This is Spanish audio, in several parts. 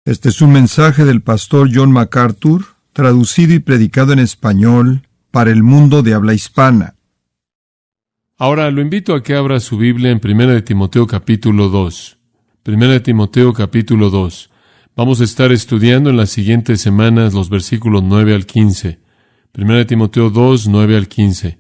Este es un mensaje del pastor John MacArthur, traducido y predicado en español para el mundo de habla hispana. Ahora lo invito a que abra su Biblia en 1 de Timoteo capítulo 2. 1 de Timoteo capítulo 2. Vamos a estar estudiando en las siguientes semanas los versículos 9 al 15. 1 de Timoteo 2, 9 al 15.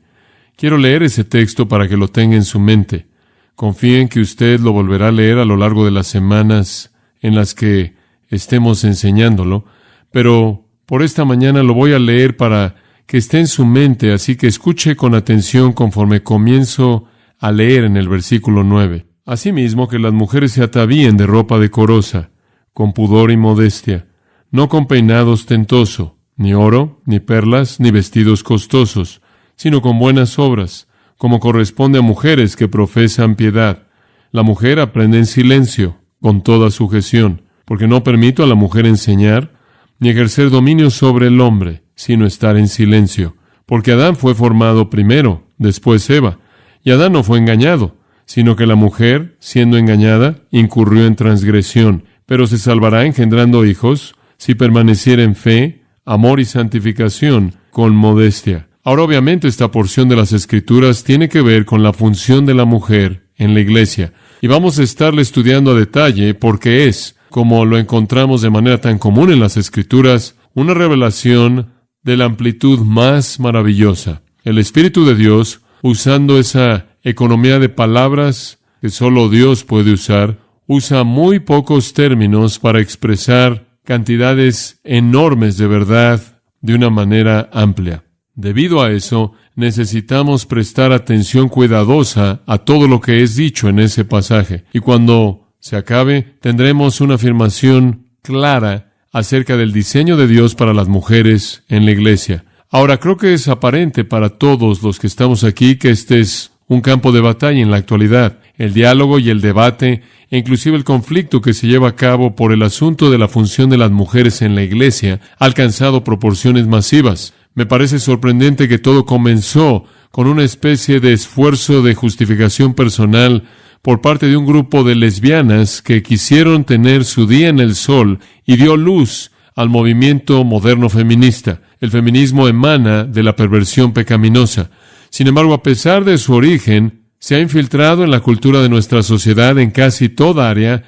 Quiero leer ese texto para que lo tenga en su mente. Confío en que usted lo volverá a leer a lo largo de las semanas en las que estemos enseñándolo, pero por esta mañana lo voy a leer para que esté en su mente, así que escuche con atención conforme comienzo a leer en el versículo 9. Asimismo, que las mujeres se atavíen de ropa decorosa, con pudor y modestia, no con peinado ostentoso, ni oro, ni perlas, ni vestidos costosos, sino con buenas obras, como corresponde a mujeres que profesan piedad. La mujer aprende en silencio, con toda sujeción, porque no permito a la mujer enseñar, ni ejercer dominio sobre el hombre, sino estar en silencio. Porque Adán fue formado primero, después Eva, y Adán no fue engañado, sino que la mujer, siendo engañada, incurrió en transgresión, pero se salvará engendrando hijos, si permaneciera en fe, amor y santificación, con modestia. Ahora, obviamente, esta porción de las Escrituras tiene que ver con la función de la mujer en la iglesia, y vamos a estarle estudiando a detalle porque es, como lo encontramos de manera tan común en las Escrituras, una revelación de la amplitud más maravillosa. El Espíritu de Dios, usando esa economía de palabras que solo Dios puede usar, usa muy pocos términos para expresar cantidades enormes de verdad de una manera amplia. Debido a eso, necesitamos prestar atención cuidadosa a todo lo que es dicho en ese pasaje. Y cuando se acabe, tendremos una afirmación clara acerca del diseño de Dios para las mujeres en la iglesia. Ahora, creo que es aparente para todos los que estamos aquí que este es un campo de batalla en la actualidad. El diálogo y el debate, e inclusive el conflicto que se lleva a cabo por el asunto de la función de las mujeres en la iglesia, ha alcanzado proporciones masivas. Me parece sorprendente que todo comenzó con una especie de esfuerzo de justificación personal por parte de un grupo de lesbianas que quisieron tener su día en el sol y dio luz al movimiento moderno feminista. El feminismo emana de la perversión pecaminosa. Sin embargo, a pesar de su origen, se ha infiltrado en la cultura de nuestra sociedad en casi toda área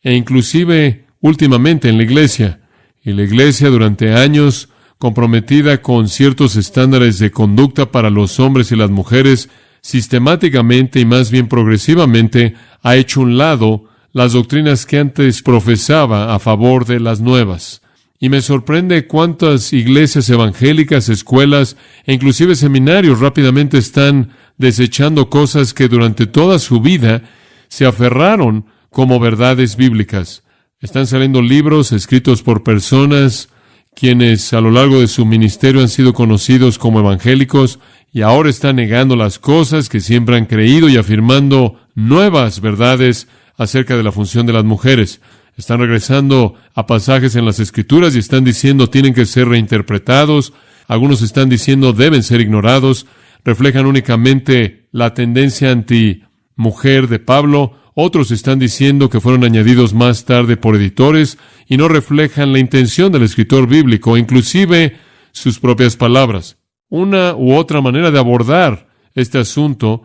e inclusive últimamente en la iglesia. Y la iglesia durante años, comprometida con ciertos estándares de conducta para los hombres y las mujeres, sistemáticamente y más bien progresivamente ha hecho un lado las doctrinas que antes profesaba a favor de las nuevas. Y me sorprende cuántas iglesias evangélicas, escuelas e inclusive seminarios rápidamente están desechando cosas que durante toda su vida se aferraron como verdades bíblicas. Están saliendo libros escritos por personas quienes a lo largo de su ministerio han sido conocidos como evangélicos y ahora están negando las cosas que siempre han creído y afirmando nuevas verdades acerca de la función de las mujeres. Están regresando a pasajes en las Escrituras y están diciendo tienen que ser reinterpretados. Algunos están diciendo deben ser ignorados. Reflejan únicamente la tendencia anti-mujer de Pablo. Otros están diciendo que fueron añadidos más tarde por editores y no reflejan la intención del escritor bíblico, inclusive sus propias palabras. Una u otra manera de abordar este asunto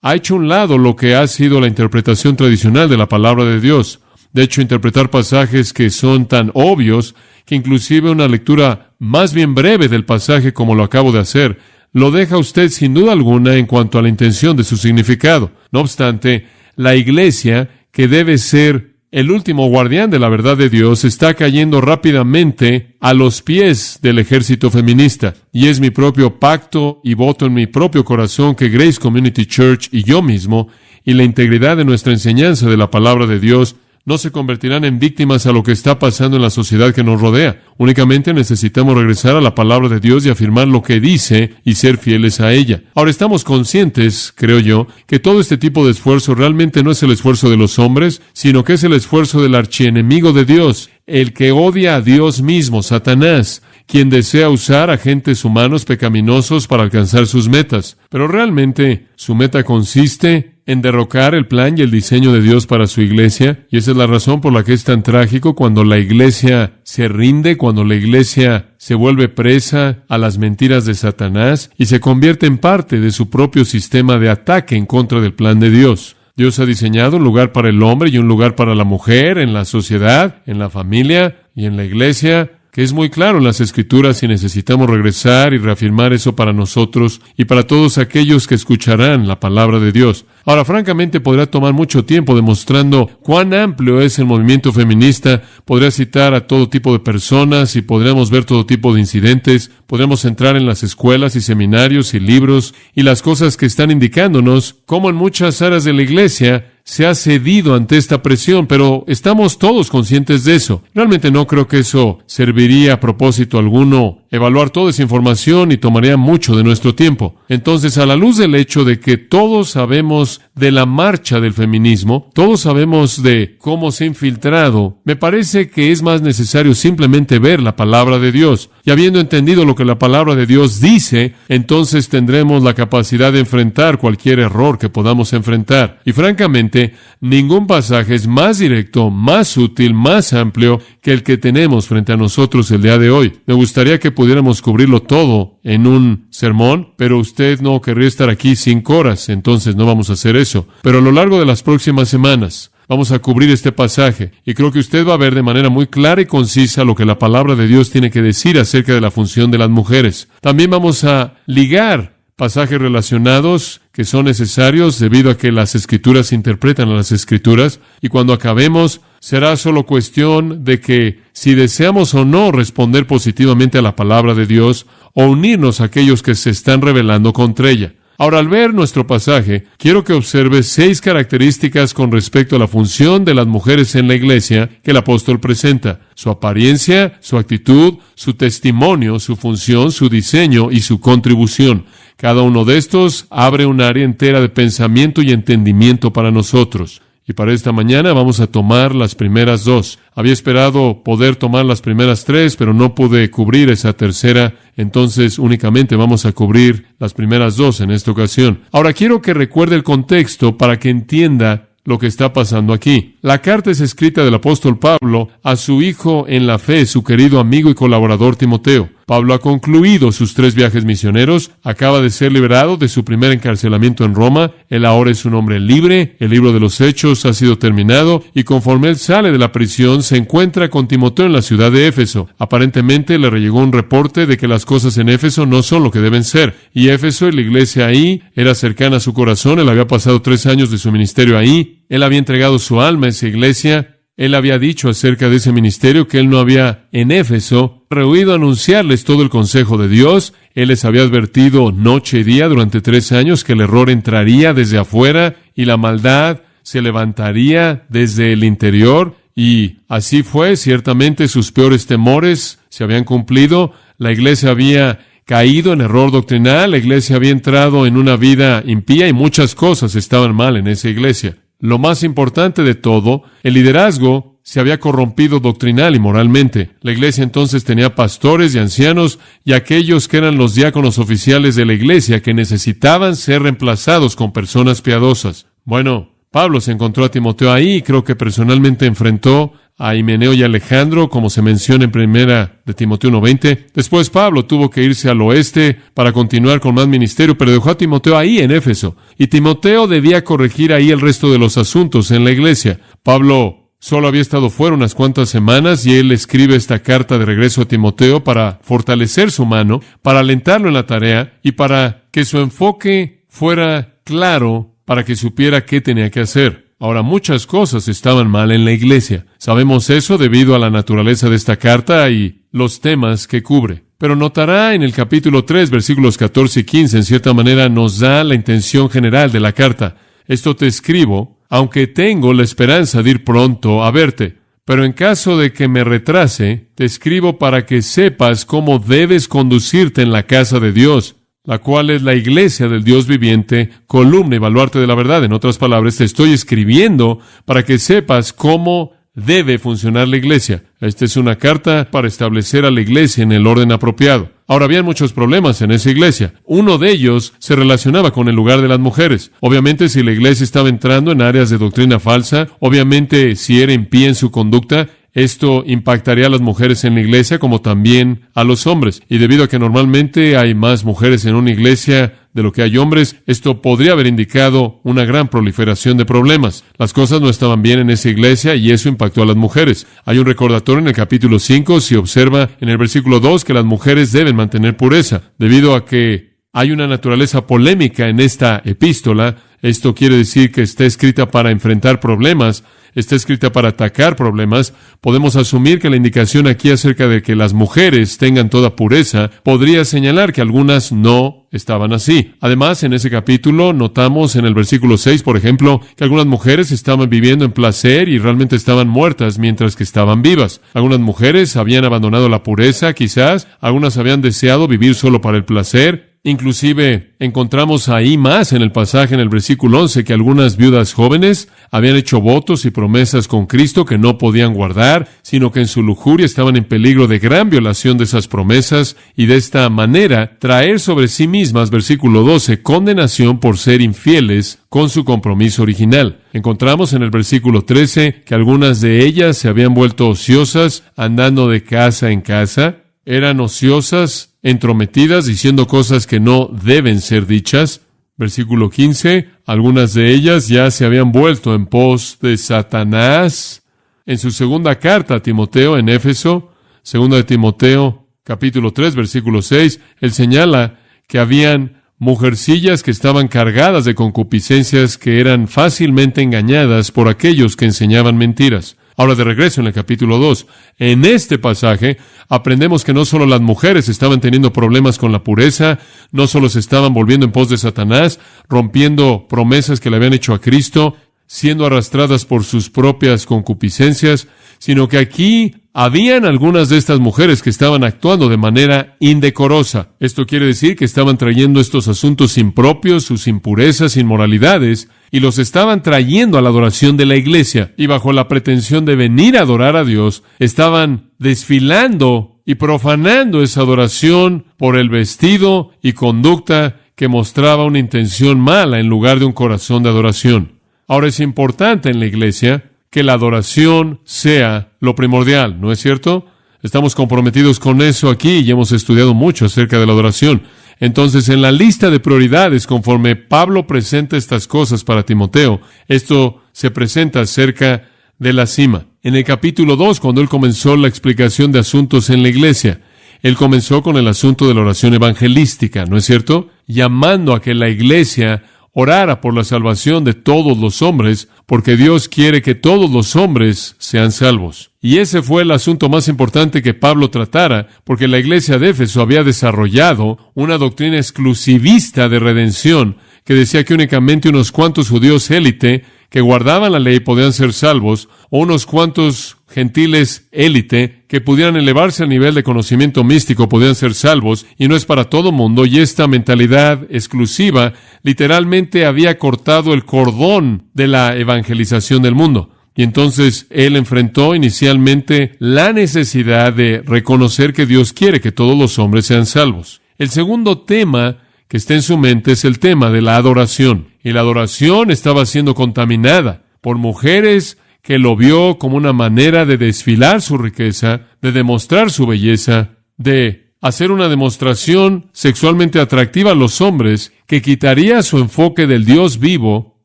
ha hecho a un lado lo que ha sido la interpretación tradicional de la palabra de Dios. De hecho, interpretar pasajes que son tan obvios que inclusive una lectura más bien breve del pasaje como lo acabo de hacer, lo deja a usted sin duda alguna en cuanto a la intención de su significado. No obstante, la iglesia, que debe ser el último guardián de la verdad de Dios, está cayendo rápidamente a los pies del ejército feminista. Y es mi propio pacto y voto en mi propio corazón que Grace Community Church y yo mismo, y la integridad de nuestra enseñanza de la palabra de Dios, no se convertirán en víctimas a lo que está pasando en la sociedad que nos rodea. Únicamente necesitamos regresar a la palabra de Dios y afirmar lo que dice y ser fieles a ella. Ahora, estamos conscientes, creo yo, que todo este tipo de esfuerzo realmente no es el esfuerzo de los hombres, sino que es el esfuerzo del archienemigo de Dios, el que odia a Dios mismo, Satanás, quien desea usar agentes humanos pecaminosos para alcanzar sus metas. Pero realmente su meta consiste en derrocar el plan y el diseño de Dios para su iglesia, y esa es la razón por la que es tan trágico cuando la iglesia se rinde, cuando la iglesia se vuelve presa a las mentiras de Satanás y se convierte en parte de su propio sistema de ataque en contra del plan de Dios. Dios ha diseñado un lugar para el hombre y un lugar para la mujer en la sociedad, en la familia y en la iglesia, que es muy claro en las Escrituras, y necesitamos regresar y reafirmar eso para nosotros y para todos aquellos que escucharán la palabra de Dios. Ahora, francamente, podrá tomar mucho tiempo demostrando cuán amplio es el movimiento feminista. Podría citar a todo tipo de personas y podríamos ver todo tipo de incidentes. Podríamos entrar en las escuelas y seminarios y libros y las cosas que están indicándonos cómo en muchas áreas de la iglesia se ha cedido ante esta presión, pero estamos todos conscientes de eso. Realmente no creo que eso serviría a propósito alguno evaluar toda esa información y tomaría mucho de nuestro tiempo. Entonces, a la luz del hecho de que todos sabemos de la marcha del feminismo, todos sabemos de cómo se ha infiltrado, me parece que es más necesario simplemente ver la palabra de Dios. Y habiendo entendido lo que la palabra de Dios dice, entonces tendremos la capacidad de enfrentar cualquier error que podamos enfrentar. Y francamente, ningún pasaje es más directo, más útil, más amplio que el que tenemos frente a nosotros el día de hoy. Me gustaría que pudiéramos cubrirlo todo en un sermón, pero usted no querría estar aquí 5 horas, entonces no vamos a hacer eso. Pero a lo largo de las próximas semanas vamos a cubrir este pasaje, y creo que usted va a ver de manera muy clara y concisa lo que la palabra de Dios tiene que decir acerca de la función de las mujeres. También vamos a ligar pasajes relacionados que son necesarios debido a que las Escrituras interpretan a las Escrituras, y cuando acabemos será solo cuestión de que si deseamos o no responder positivamente a la palabra de Dios o unirnos a aquellos que se están rebelando contra ella. Ahora, al ver nuestro pasaje, quiero que observe 6 características con respecto a la función de las mujeres en la iglesia que el apóstol presenta: su apariencia, su actitud, su testimonio, su función, su diseño y su contribución. Cada uno de estos abre un área entera de pensamiento y entendimiento para nosotros. Y para esta mañana vamos a tomar las primeras 2. Había esperado poder tomar las primeras 3, pero no pude cubrir esa tercera, entonces únicamente vamos a cubrir las primeras 2 en esta ocasión. Ahora quiero que recuerde el contexto para que entienda lo que está pasando aquí. La carta es escrita del apóstol Pablo a su hijo en la fe, su querido amigo y colaborador Timoteo. Pablo ha concluido sus 3 viajes misioneros, acaba de ser liberado de su primer encarcelamiento en Roma, él ahora es un hombre libre, el libro de los Hechos ha sido terminado, y conforme él sale de la prisión, se encuentra con Timoteo en la ciudad de Éfeso. Aparentemente le llegó un reporte de que las cosas en Éfeso no son lo que deben ser, y Éfeso y la iglesia ahí era cercana a su corazón. Él había pasado 3 años de su ministerio ahí, él había entregado su alma a esa iglesia. Él había dicho acerca de ese ministerio que él no había en Éfeso rehuido anunciarles todo el consejo de Dios. Él les había advertido noche y día durante 3 años que el error entraría desde afuera y la maldad se levantaría desde el interior. Y así fue. Ciertamente sus peores temores se habían cumplido. La iglesia había caído en error doctrinal. La iglesia había entrado en una vida impía y muchas cosas estaban mal en esa iglesia. Lo más importante de todo, el liderazgo se había corrompido doctrinal y moralmente. La iglesia entonces tenía pastores y ancianos y aquellos que eran los diáconos oficiales de la iglesia que necesitaban ser reemplazados con personas piadosas. Bueno, Pablo se encontró a Timoteo ahí y creo que personalmente enfrentó a Himeneo y Alejandro, como se menciona en 1 de Timoteo 1:20. Después Pablo tuvo que irse al oeste para continuar con más ministerio, pero dejó a Timoteo ahí en Éfeso. Y Timoteo debía corregir ahí el resto de los asuntos en la iglesia. Pablo solo había estado fuera unas cuantas semanas y él escribe esta carta de regreso a Timoteo para fortalecer su mano, para alentarlo en la tarea y para que su enfoque fuera claro, para que supiera qué tenía que hacer. Ahora, muchas cosas estaban mal en la iglesia. Sabemos eso debido a la naturaleza de esta carta y los temas que cubre. Pero notará en el capítulo 3, versículos 14 y 15, en cierta manera nos da la intención general de la carta. Esto te escribo, aunque tengo la esperanza de ir pronto a verte. Pero en caso de que me retrase, te escribo para que sepas cómo debes conducirte en la casa de Dios, la cual es la iglesia del Dios viviente, columna y baluarte de la verdad. En otras palabras, te estoy escribiendo para que sepas cómo debe funcionar la iglesia. Esta es una carta para establecer a la iglesia en el orden apropiado. Ahora, había muchos problemas en esa iglesia. Uno de ellos se relacionaba con el lugar de las mujeres. Obviamente, si la iglesia estaba entrando en áreas de doctrina falsa, obviamente si era impía en su conducta, esto impactaría a las mujeres en la iglesia como también a los hombres. Y debido a que normalmente hay más mujeres en una iglesia de lo que hay hombres, esto podría haber indicado una gran proliferación de problemas. Las cosas no estaban bien en esa iglesia y eso impactó a las mujeres. Hay un recordatorio en el capítulo 5, si observa en el versículo 2, que las mujeres deben mantener pureza. Debido a que hay una naturaleza polémica en esta epístola, esto quiere decir que está escrita para enfrentar problemas, está escrita para atacar problemas. Podemos asumir que la indicación aquí acerca de que las mujeres tengan toda pureza podría señalar que algunas no estaban así. Además, en ese capítulo notamos en el versículo 6, por ejemplo, que algunas mujeres estaban viviendo en placer y realmente estaban muertas mientras que estaban vivas. Algunas mujeres habían abandonado la pureza, quizás. Algunas habían deseado vivir solo para el placer. Inclusive encontramos ahí más en el pasaje, en el versículo 11, que algunas viudas jóvenes habían hecho votos y promesas con Cristo que no podían guardar, sino que en su lujuria estaban en peligro de gran violación de esas promesas y de esta manera traer sobre sí mismas, versículo 12, condenación por ser infieles con su compromiso original. Encontramos en el versículo 13 que algunas de ellas se habían vuelto ociosas, andando de casa en casa. Eran ociosas, entrometidas, diciendo cosas que no deben ser dichas. Versículo 15, algunas de ellas ya se habían vuelto en pos de Satanás. En su segunda carta a Timoteo, en Éfeso, segunda de Timoteo, capítulo 3, versículo 6, él señala que habían mujercillas que estaban cargadas de concupiscencias que eran fácilmente engañadas por aquellos que enseñaban mentiras. Ahora, de regreso en el capítulo 2, en este pasaje aprendemos que no solo las mujeres estaban teniendo problemas con la pureza, no solo se estaban volviendo en pos de Satanás, rompiendo promesas que le habían hecho a Cristo, siendo arrastradas por sus propias concupiscencias, sino que aquí habían algunas de estas mujeres que estaban actuando de manera indecorosa. Esto quiere decir que estaban trayendo estos asuntos impropios, sus impurezas, inmoralidades, y los estaban trayendo a la adoración de la iglesia, y bajo la pretensión de venir a adorar a Dios, estaban desfilando y profanando esa adoración por el vestido y conducta que mostraba una intención mala en lugar de un corazón de adoración. Ahora, es importante en la iglesia que la adoración sea lo primordial, ¿no es cierto? Estamos comprometidos con eso aquí y hemos estudiado mucho acerca de la adoración. Entonces, en la lista de prioridades, conforme Pablo presenta estas cosas para Timoteo, esto se presenta acerca de la cima. En el capítulo 2, cuando él comenzó la explicación de asuntos en la iglesia, él comenzó con el asunto de la oración evangelística, ¿no es cierto? Llamando a que la iglesia orara por la salvación de todos los hombres, porque Dios quiere que todos los hombres sean salvos. Y ese fue el asunto más importante que Pablo tratara, porque la iglesia de Éfeso había desarrollado una doctrina exclusivista de redención, que decía que únicamente unos cuantos judíos élite que guardaban la ley podían ser salvos, o unos cuantos gentiles élite que pudieran elevarse al nivel de conocimiento místico podían ser salvos, y no es para todo mundo, y esta mentalidad exclusiva literalmente había cortado el cordón de la evangelización del mundo. Y entonces él enfrentó inicialmente la necesidad de reconocer que Dios quiere que todos los hombres sean salvos. El segundo tema que está en su mente es el tema de la adoración. Y la adoración estaba siendo contaminada por mujeres que lo vio como una manera de desfilar su riqueza, de demostrar su belleza, de hacer una demostración sexualmente atractiva a los hombres que quitaría su enfoque del Dios vivo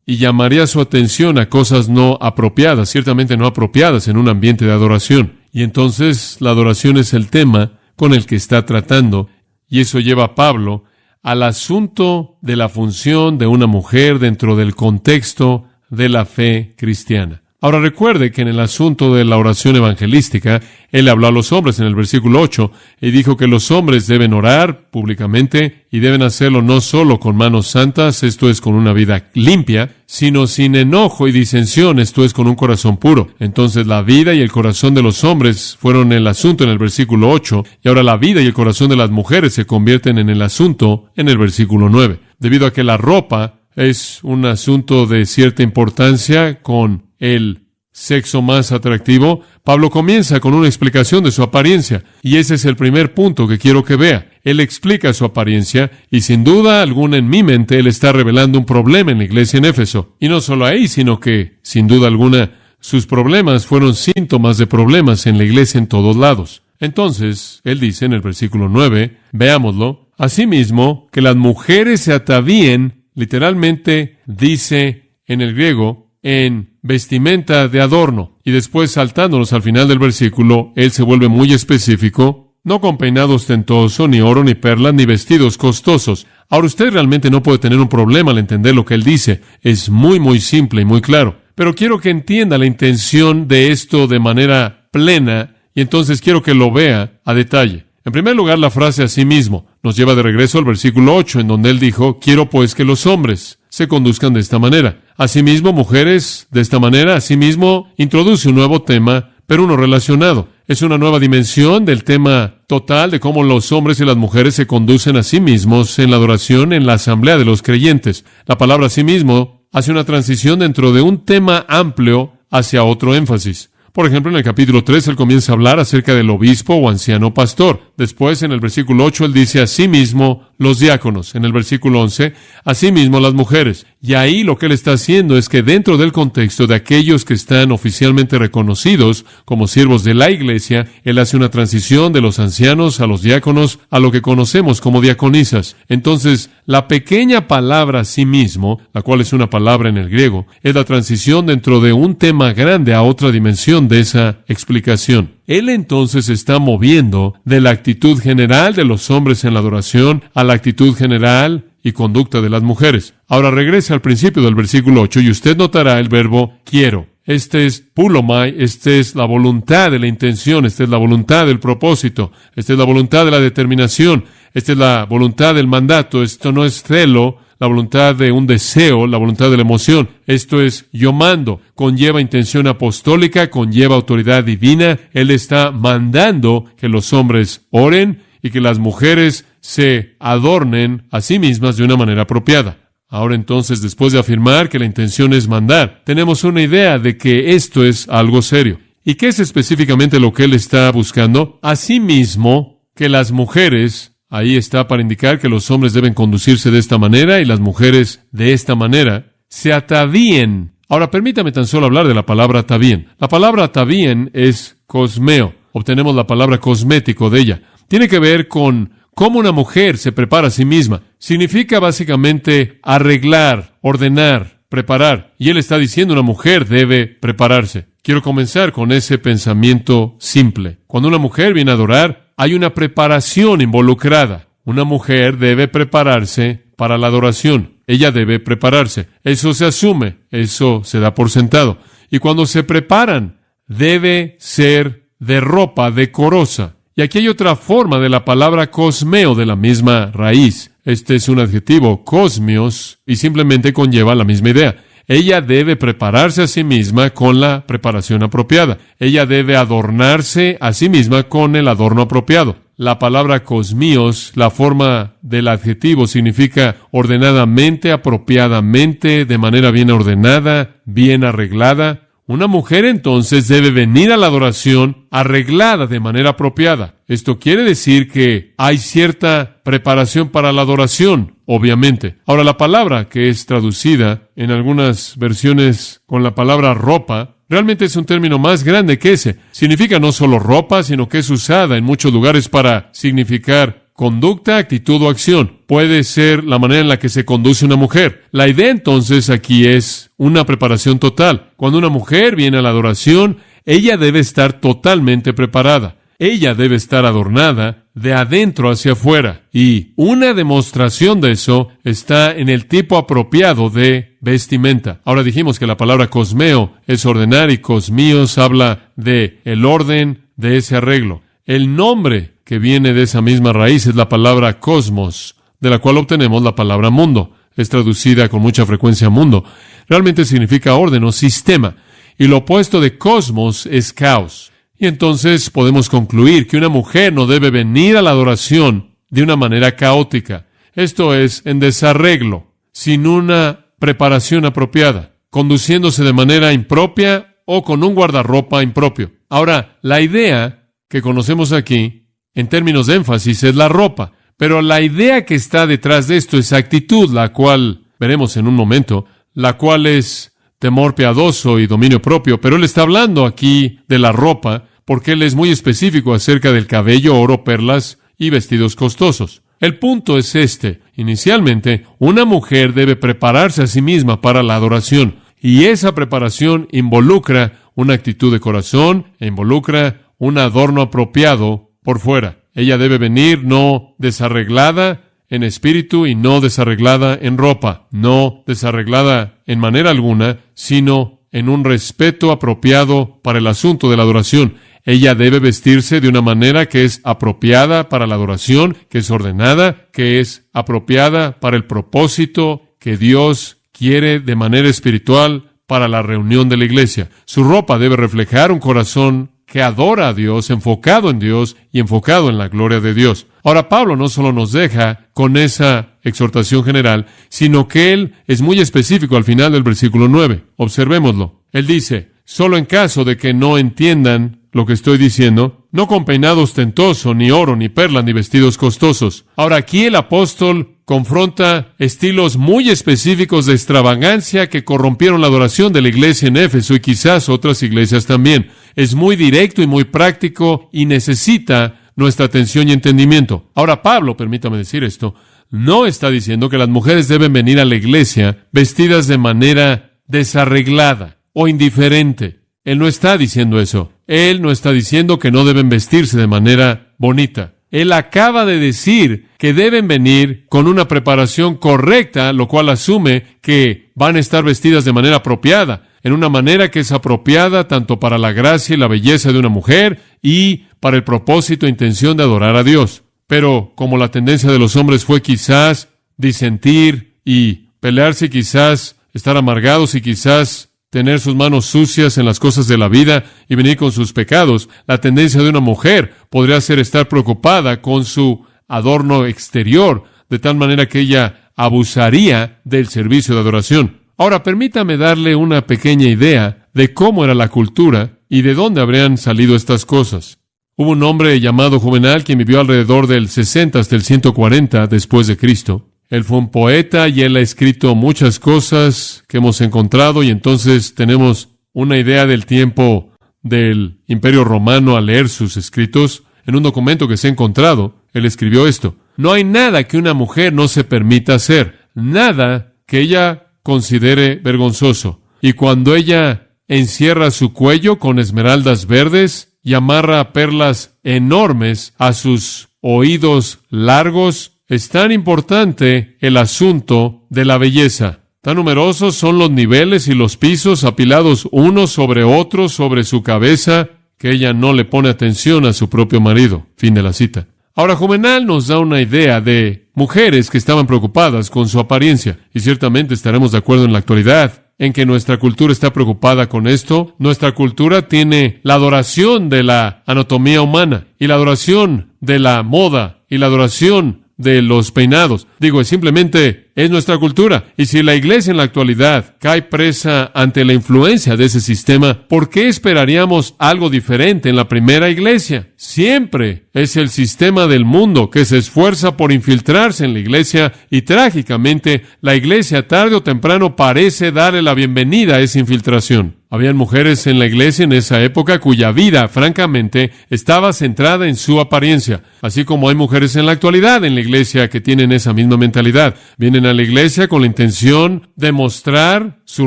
y llamaría su atención a cosas no apropiadas, ciertamente no apropiadas en un ambiente de adoración. Y entonces la adoración es el tema con el que está tratando, y eso lleva a Pablo al asunto de la función de una mujer dentro del contexto de la fe cristiana. Ahora recuerde que en el asunto de la oración evangelística, él habló a los hombres en el versículo 8 y dijo que los hombres deben orar públicamente y deben hacerlo no solo con manos santas, esto es con una vida limpia, sino sin enojo y disensión, esto es con un corazón puro. Entonces la vida y el corazón de los hombres fueron el asunto en el versículo 8 y ahora la vida y el corazón de las mujeres se convierten en el asunto en el versículo 9. Debido a que la ropa es un asunto de cierta importancia con el sexo más atractivo, Pablo comienza con una explicación de su apariencia, y ese es el primer punto que quiero que vea. Él explica su apariencia, y sin duda alguna en mi mente, él está revelando un problema en la iglesia en Éfeso. Y no solo ahí, sino que, sin duda alguna, sus problemas fueron síntomas de problemas en la iglesia en todos lados. Entonces, él dice en el versículo 9, veámoslo, asimismo, que las mujeres se atavíen, literalmente dice en el griego, en vestimenta de adorno. Y después, saltándonos al final del versículo, él se vuelve muy específico, no con peinado ostentoso, ni oro, ni perlas, ni vestidos costosos. Ahora, usted realmente no puede tener un problema al entender lo que él dice. Es muy simple y muy claro. Pero quiero que entienda la intención de esto de manera plena, y entonces quiero que lo vea a detalle. En primer lugar, la frase asimismo nos lleva de regreso al versículo 8, en donde él dijo, quiero pues que los hombres se conduzcan de esta manera. Asimismo, mujeres, de esta manera. Asimismo, introduce un nuevo tema, pero uno relacionado. Es una nueva dimensión del tema total de cómo los hombres y las mujeres se conducen a sí mismos en la adoración en la asamblea de los creyentes. La palabra asimismo hace una transición dentro de un tema amplio hacia otro énfasis. Por ejemplo, en el capítulo 3, él comienza a hablar acerca del obispo o anciano pastor. Después, en el versículo 8, él dice, asimismo, los diáconos. En el versículo 11, asimismo, las mujeres. Y ahí lo que él está haciendo es que dentro del contexto de aquellos que están oficialmente reconocidos como siervos de la iglesia, él hace una transición de los ancianos a los diáconos, a lo que conocemos como diaconisas. Entonces, la pequeña palabra asimismo, la cual es una palabra en el griego, es la transición dentro de un tema grande a otra dimensión de esa explicación. Él entonces está moviendo de la actitud general de los hombres en la adoración a la actitud general y conducta de las mujeres. Ahora regresa al principio del versículo 8 y usted notará el verbo quiero. Este es pulomai, esta es la voluntad de la intención, esta es la voluntad del propósito, esta es la voluntad de la determinación, esta es la voluntad del mandato. Esto no es celo, la voluntad de un deseo, la voluntad de la emoción. Esto es yo mando, conlleva intención apostólica, conlleva autoridad divina. Él está mandando que los hombres oren y que las mujeres se adornen a sí mismas de una manera apropiada. Ahora entonces, después de afirmar que la intención es mandar, tenemos una idea de que esto es algo serio. ¿Y qué es específicamente lo que él está buscando? Asimismo, que las mujeres, ahí está para indicar que los hombres deben conducirse de esta manera y las mujeres de esta manera, se atavíen. Ahora permítame tan solo hablar de la palabra atavíen. La palabra atavíen es cosmeo. Obtenemos la palabra cosmético de ella. Tiene que ver con cómo una mujer se prepara a sí misma. Significa básicamente arreglar, ordenar, preparar. Y él está diciendo una mujer debe prepararse. Quiero comenzar con ese pensamiento simple. Cuando una mujer viene a adorar, hay una preparación involucrada. Una mujer debe prepararse para la adoración. Ella debe prepararse. Eso se asume, eso se da por sentado. Y cuando se preparan, debe ser de ropa decorosa. Y aquí hay otra forma de la palabra cosmeo de la misma raíz. Este es un adjetivo, cosmios, y simplemente conlleva la misma idea. Ella debe prepararse a sí misma con la preparación apropiada. Ella debe adornarse a sí misma con el adorno apropiado. La palabra cosmios, la forma del adjetivo, significa ordenadamente, apropiadamente, de manera bien ordenada, bien arreglada. Una mujer entonces debe venir a la adoración arreglada de manera apropiada. Esto quiere decir que hay cierta preparación para la adoración, obviamente. Ahora, la palabra que es traducida en algunas versiones con la palabra ropa, realmente es un término más grande que ese. Significa no solo ropa, sino que es usada en muchos lugares para significar conducta, actitud o acción. Puede ser la manera en la que se conduce una mujer. La idea entonces aquí es una preparación total. Cuando una mujer viene a la adoración, ella debe estar totalmente preparada. Ella debe estar adornada de adentro hacia afuera. Y una demostración de eso está en el tipo apropiado de vestimenta. Ahora dijimos que la palabra cosmeo es ordenar y cosmíos habla de el orden de ese arreglo. El nombre que viene de esa misma raíz es la palabra cosmos, de la cual obtenemos la palabra mundo. Es traducida con mucha frecuencia mundo. Realmente significa orden o sistema. Y lo opuesto de cosmos es caos. Y entonces podemos concluir que una mujer no debe venir a la adoración de una manera caótica. Esto es, en desarreglo, sin una preparación apropiada, conduciéndose de manera impropia o con un guardarropa impropio. Ahora, la idea que conocemos aquí, en términos de énfasis, es la ropa. Pero la idea que está detrás de esto es actitud, la cual veremos en un momento, la cual es temor piadoso y dominio propio. Pero él está hablando aquí de la ropa, porque él es muy específico acerca del cabello, oro, perlas y vestidos costosos. El punto es este. Inicialmente, una mujer debe prepararse a sí misma para la adoración, y esa preparación involucra una actitud de corazón e involucra un adorno apropiado por fuera. Ella debe venir no desarreglada en espíritu y no desarreglada en ropa, no desarreglada en manera alguna, sino en un respeto apropiado para el asunto de la adoración. Ella debe vestirse de una manera que es apropiada para la adoración, que es ordenada, que es apropiada para el propósito que Dios quiere de manera espiritual para la reunión de la iglesia. Su ropa debe reflejar un corazón que adora a Dios, enfocado en Dios y enfocado en la gloria de Dios. Ahora, Pablo no solo nos deja con esa exhortación general, sino que él es muy específico al final del versículo 9. Observémoslo. Él dice, solo en caso de que no entiendan lo que estoy diciendo, no con peinado ostentoso, ni oro, ni perlas, ni vestidos costosos. Ahora, aquí el apóstol confronta estilos muy específicos de extravagancia que corrompieron la adoración de la iglesia en Éfeso y quizás otras iglesias también. Es muy directo y muy práctico y necesita nuestra atención y entendimiento. Ahora, Pablo, permítame decir esto, no está diciendo que las mujeres deben venir a la iglesia vestidas de manera desarreglada o indiferente. Él no está diciendo eso. Él no está diciendo que no deben vestirse de manera bonita. Él acaba de decir que deben venir con una preparación correcta, lo cual asume que van a estar vestidas de manera apropiada, en una manera que es apropiada tanto para la gracia y la belleza de una mujer y para el propósito e intención de adorar a Dios. Pero como la tendencia de los hombres fue quizás disentir y pelearse y quizás estar amargados y quizás tener sus manos sucias en las cosas de la vida y venir con sus pecados, la tendencia de una mujer podría ser estar preocupada con su adorno exterior, de tal manera que ella abusaría del servicio de adoración. Ahora, permítame darle una pequeña idea de cómo era la cultura y de dónde habrían salido estas cosas. Hubo un hombre llamado Juvenal quien vivió alrededor del 60 hasta el 140 después de Cristo. Él fue un poeta y él ha escrito muchas cosas que hemos encontrado y entonces tenemos una idea del tiempo del Imperio Romano al leer sus escritos. En un documento que se ha encontrado, él escribió esto: no hay nada que una mujer no se permita hacer, nada que ella considere vergonzoso. Y cuando ella encierra su cuello con esmeraldas verdes y amarra perlas enormes a sus oídos largos, es tan importante el asunto de la belleza. Tan numerosos son los niveles y los pisos apilados unos sobre otros sobre su cabeza que ella no le pone atención a su propio marido. Fin de la cita. Ahora, Juvenal nos da una idea de mujeres que estaban preocupadas con su apariencia. Y ciertamente estaremos de acuerdo en la actualidad en que nuestra cultura está preocupada con esto. Nuestra cultura tiene la adoración de la anatomía humana y la adoración de la moda y la adoración de los peinados. Simplemente es nuestra cultura. Y si la iglesia en la actualidad cae presa ante la influencia de ese sistema, ¿por qué esperaríamos algo diferente en la primera iglesia? Siempre es el sistema del mundo que se esfuerza por infiltrarse en la iglesia y trágicamente la iglesia tarde o temprano parece darle la bienvenida a esa infiltración. Habían mujeres en la iglesia en esa época cuya vida, francamente, estaba centrada en su apariencia. Así como hay mujeres en la actualidad en la iglesia que tienen esa misma mentalidad. Vienen a la iglesia con la intención de mostrar su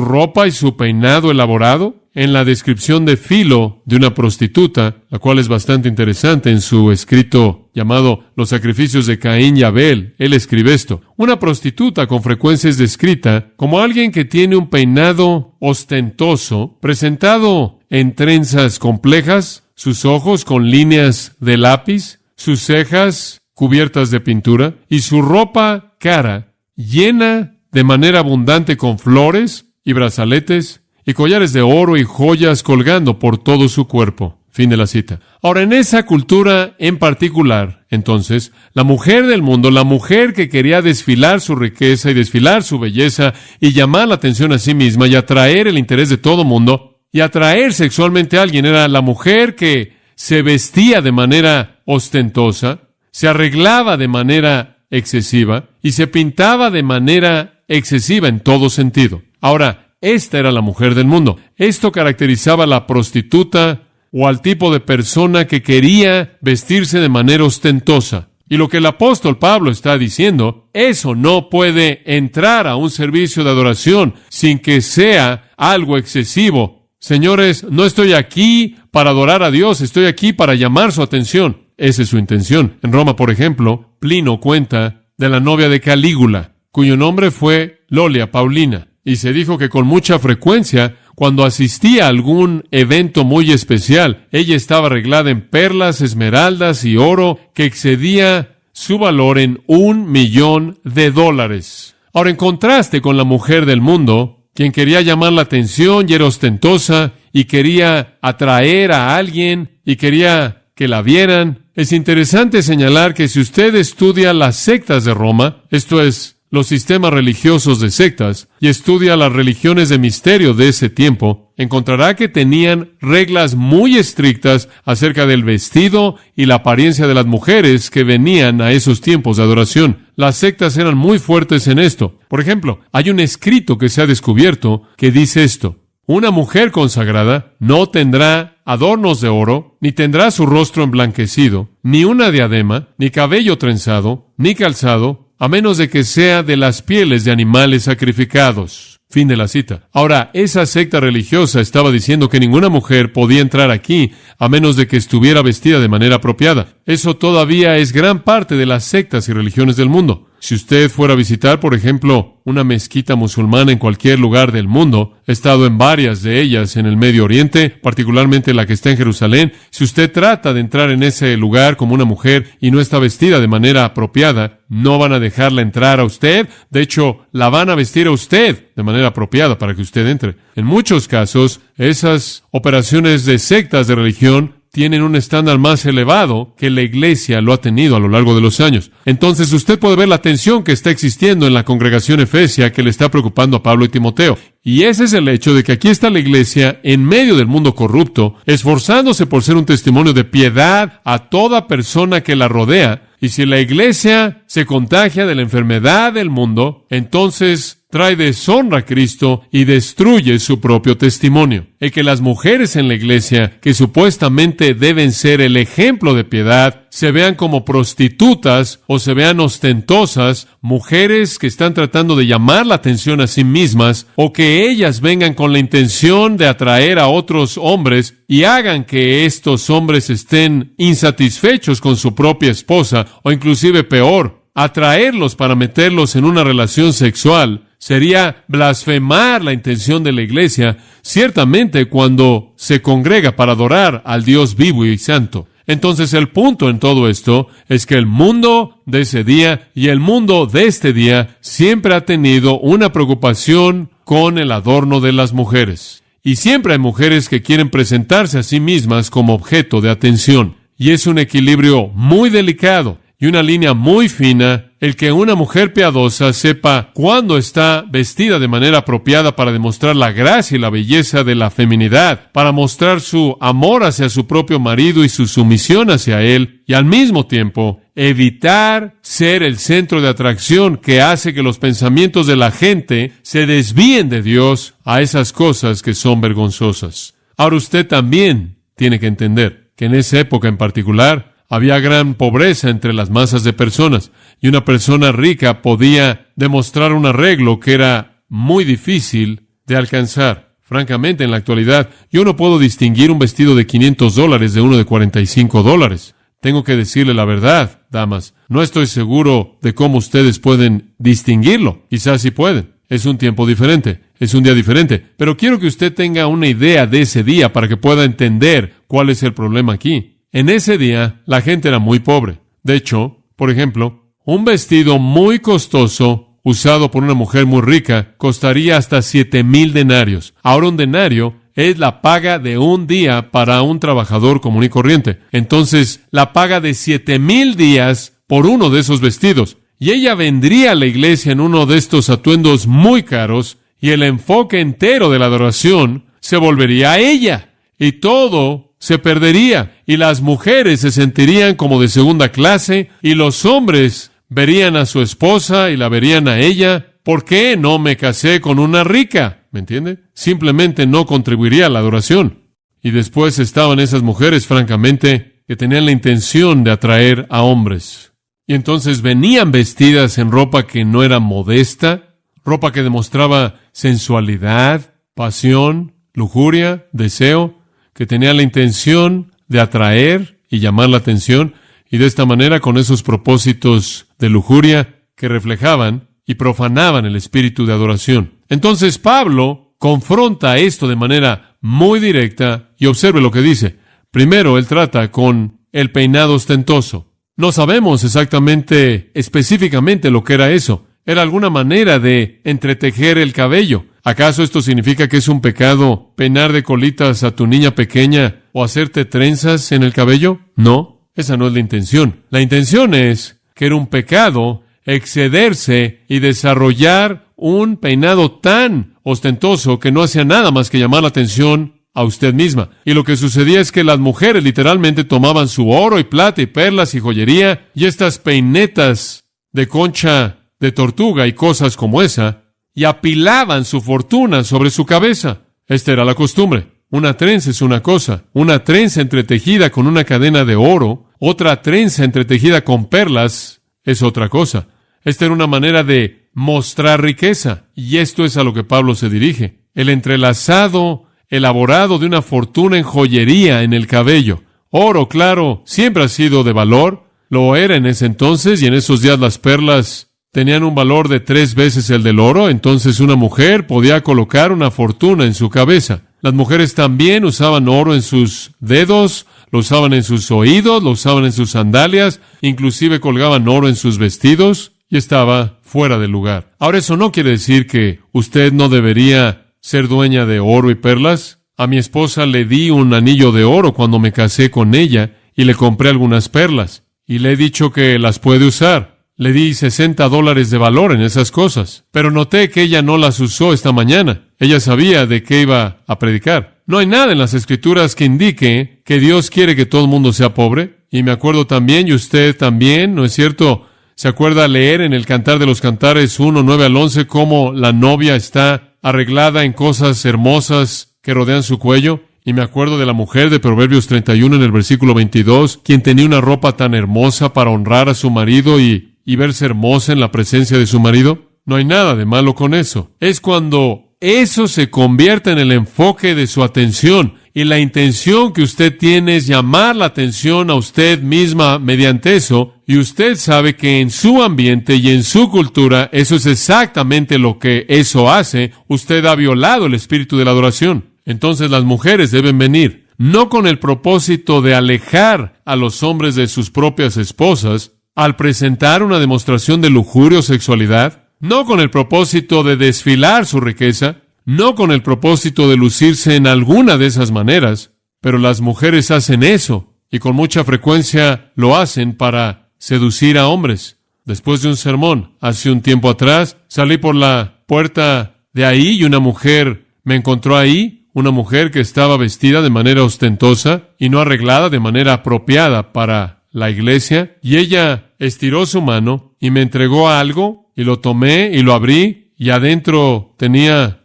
ropa y su peinado elaborado. En la descripción de Filo de una prostituta, la cual es bastante interesante en su escrito llamado Los sacrificios de Caín y Abel, él escribe esto: una prostituta con frecuencia es descrita como alguien que tiene un peinado ostentoso, presentado en trenzas complejas, sus ojos con líneas de lápiz, sus cejas cubiertas de pintura y su ropa cara llena de manera abundante con flores y brazaletes y collares de oro y joyas colgando por todo su cuerpo. Fin de la cita. Ahora, en esa cultura en particular, entonces, la mujer del mundo, la mujer que quería desfilar su riqueza y desfilar su belleza y llamar la atención a sí misma y atraer el interés de todo mundo, y atraer sexualmente a alguien. Era la mujer que se vestía de manera ostentosa, se arreglaba de manera excesiva y se pintaba de manera excesiva en todo sentido. Ahora, esta era la mujer del mundo. Esto caracterizaba a la prostituta o al tipo de persona que quería vestirse de manera ostentosa. Y lo que el apóstol Pablo está diciendo, eso no puede entrar a un servicio de adoración sin que sea algo excesivo. Señores, no estoy aquí para adorar a Dios, estoy aquí para llamar su atención. Esa es su intención. En Roma, por ejemplo, Plino cuenta de la novia de Calígula, cuyo nombre fue Lolia Paulina. Y se dijo que con mucha frecuencia, cuando asistía a algún evento muy especial, ella estaba arreglada en perlas, esmeraldas y oro que excedía su valor en $1,000,000. Ahora, en contraste con la mujer del mundo, quien quería llamar la atención y era ostentosa y quería atraer a alguien y quería que la vieran, es interesante señalar que si usted estudia las sectas de Roma, esto es, los sistemas religiosos de sectas, y estudia las religiones de misterio de ese tiempo, encontrará que tenían reglas muy estrictas acerca del vestido y la apariencia de las mujeres que venían a esos tiempos de adoración. Las sectas eran muy fuertes en esto. Por ejemplo, hay un escrito que se ha descubierto que dice esto: una mujer consagrada no tendrá adornos de oro, ni tendrá su rostro emblanquecido, ni una diadema, ni cabello trenzado, ni calzado, a menos de que sea de las pieles de animales sacrificados. Fin de la cita. Ahora, esa secta religiosa estaba diciendo que ninguna mujer podía entrar aquí a menos de que estuviera vestida de manera apropiada. Eso todavía es gran parte de las sectas y religiones del mundo. Si usted fuera a visitar, por ejemplo, una mezquita musulmana en cualquier lugar del mundo, he estado en varias de ellas en el Medio Oriente, particularmente la que está en Jerusalén. Si usted trata de entrar en ese lugar como una mujer y no está vestida de manera apropiada, no van a dejarla entrar a usted. De hecho, la van a vestir a usted de manera apropiada para que usted entre. En muchos casos, esas operaciones de sectas de religión tienen un estándar más elevado que la iglesia lo ha tenido a lo largo de los años. Entonces usted puede ver la tensión que está existiendo en la congregación efesia que le está preocupando a Pablo y Timoteo. Y ese es el hecho de que aquí está la iglesia en medio del mundo corrupto, esforzándose por ser un testimonio de piedad a toda persona que la rodea. Y si la iglesia se contagia de la enfermedad del mundo, entonces trae deshonra a Cristo y destruye su propio testimonio. El que las mujeres en la iglesia, que supuestamente deben ser el ejemplo de piedad, se vean como prostitutas o se vean ostentosas, mujeres que están tratando de llamar la atención a sí mismas, o que ellas vengan con la intención de atraer a otros hombres y hagan que estos hombres estén insatisfechos con su propia esposa, o inclusive peor, atraerlos para meterlos en una relación sexual, sería blasfemar la intención de la iglesia, ciertamente cuando se congrega para adorar al Dios vivo y santo. Entonces el punto en todo esto es que el mundo de ese día y el mundo de este día siempre ha tenido una preocupación con el adorno de las mujeres. Y siempre hay mujeres que quieren presentarse a sí mismas como objeto de atención. Y es un equilibrio muy delicado y una línea muy fina el que una mujer piadosa sepa cuándo está vestida de manera apropiada para demostrar la gracia y la belleza de la feminidad, para mostrar su amor hacia su propio marido y su sumisión hacia él, y al mismo tiempo evitar ser el centro de atracción que hace que los pensamientos de la gente se desvíen de Dios a esas cosas que son vergonzosas. Ahora usted también tiene que entender que en esa época en particular había gran pobreza entre las masas de personas, y una persona rica podía demostrar un arreglo que era muy difícil de alcanzar. Francamente, en la actualidad, yo no puedo distinguir un vestido de $500 de uno de $45. Tengo que decirle la verdad, damas. No estoy seguro de cómo ustedes pueden distinguirlo. Quizás sí pueden. Es un tiempo diferente. Es un día diferente. Pero quiero que usted tenga una idea de ese día para que pueda entender cuál es el problema aquí. En ese día, la gente era muy pobre. De hecho, por ejemplo, un vestido muy costoso usado por una mujer muy rica costaría hasta 7,000 denarios. Ahora un denario es la paga de un día para un trabajador común y corriente. Entonces, la paga de 7,000 días por uno de esos vestidos. Y ella vendría a la iglesia en uno de estos atuendos muy caros, y el enfoque entero de la adoración se volvería a ella y todo se perdería y las mujeres se sentirían como de segunda clase y los hombres verían a su esposa y la verían a ella. ¿Por qué no me casé con una rica? ¿Me entiende? Simplemente no contribuiría a la adoración. Y después estaban esas mujeres, francamente, que tenían la intención de atraer a hombres. Y entonces venían vestidas en ropa que no era modesta, ropa que demostraba sensualidad, pasión, lujuria, deseo, que tenían la intención de atraer y llamar la atención, y de esta manera, con esos propósitos de lujuria que reflejaban y profanaban el espíritu de adoración. Entonces Pablo confronta esto de manera muy directa y observe lo que dice. Primero, él trata con el peinado ostentoso. No sabemos exactamente, específicamente lo que era eso. Era alguna manera de entretejer el cabello. ¿Acaso esto significa que es un pecado peinar de colitas a tu niña pequeña o hacerte trenzas en el cabello? No, esa no es la intención. La intención es que era un pecado excederse y desarrollar un peinado tan ostentoso que no hacía nada más que llamar la atención a usted misma. Y lo que sucedía es que las mujeres literalmente tomaban su oro y plata y perlas y joyería y estas peinetas de concha de tortuga y cosas como esa, y apilaban su fortuna sobre su cabeza. Esta era la costumbre. Una trenza es una cosa, una trenza entretejida con una cadena de oro, otra trenza entretejida con perlas es otra cosa. Esta era una manera de mostrar riqueza, y esto es a lo que Pablo se dirige. El entrelazado elaborado de una fortuna en joyería en el cabello. Oro, claro, siempre ha sido de valor, lo era en ese entonces, y en esos días las perlas tenían un valor de 3 veces el del oro, entonces una mujer podía colocar una fortuna en su cabeza. Las mujeres también usaban oro en sus dedos, lo usaban en sus oídos, lo usaban en sus sandalias, inclusive colgaban oro en sus vestidos, y estaba fuera de lugar. Ahora, eso no quiere decir que usted no debería ser dueña de oro y perlas. A mi esposa le di un anillo de oro cuando me casé con ella, y le compré algunas perlas, y le he dicho que las puede usar. Le di $60 de valor en esas cosas, pero noté que ella no las usó esta mañana. Ella sabía de qué iba a predicar. No hay nada en las Escrituras que indique que Dios quiere que todo el mundo sea pobre. Y me acuerdo también, y usted también, ¿no es cierto? ¿Se acuerda leer en el Cantar de los Cantares 1, 9 al 11 cómo la novia está arreglada en cosas hermosas que rodean su cuello? Y me acuerdo de la mujer de Proverbios 31 en el versículo 22, quien tenía una ropa tan hermosa para honrar a su marido y verse hermosa en la presencia de su marido. No hay nada de malo con eso. Es cuando eso se convierte en el enfoque de su atención y la intención que usted tiene es llamar la atención a usted misma mediante eso, y usted sabe que en su ambiente y en su cultura eso es exactamente lo que eso hace. Usted ha violado el espíritu de la adoración. Entonces las mujeres deben venir, no con el propósito de alejar a los hombres de sus propias esposas, al presentar una demostración de lujuria o sexualidad, no con el propósito de desfilar su riqueza, no con el propósito de lucirse en alguna de esas maneras, pero las mujeres hacen eso, y con mucha frecuencia lo hacen para seducir a hombres. Después de un sermón, hace un tiempo atrás, salí por la puerta de ahí y una mujer me encontró ahí, una mujer que estaba vestida de manera ostentosa y no arreglada de manera apropiada para la iglesia, y ella estiró su mano y me entregó algo, y lo tomé y lo abrí, y adentro tenía,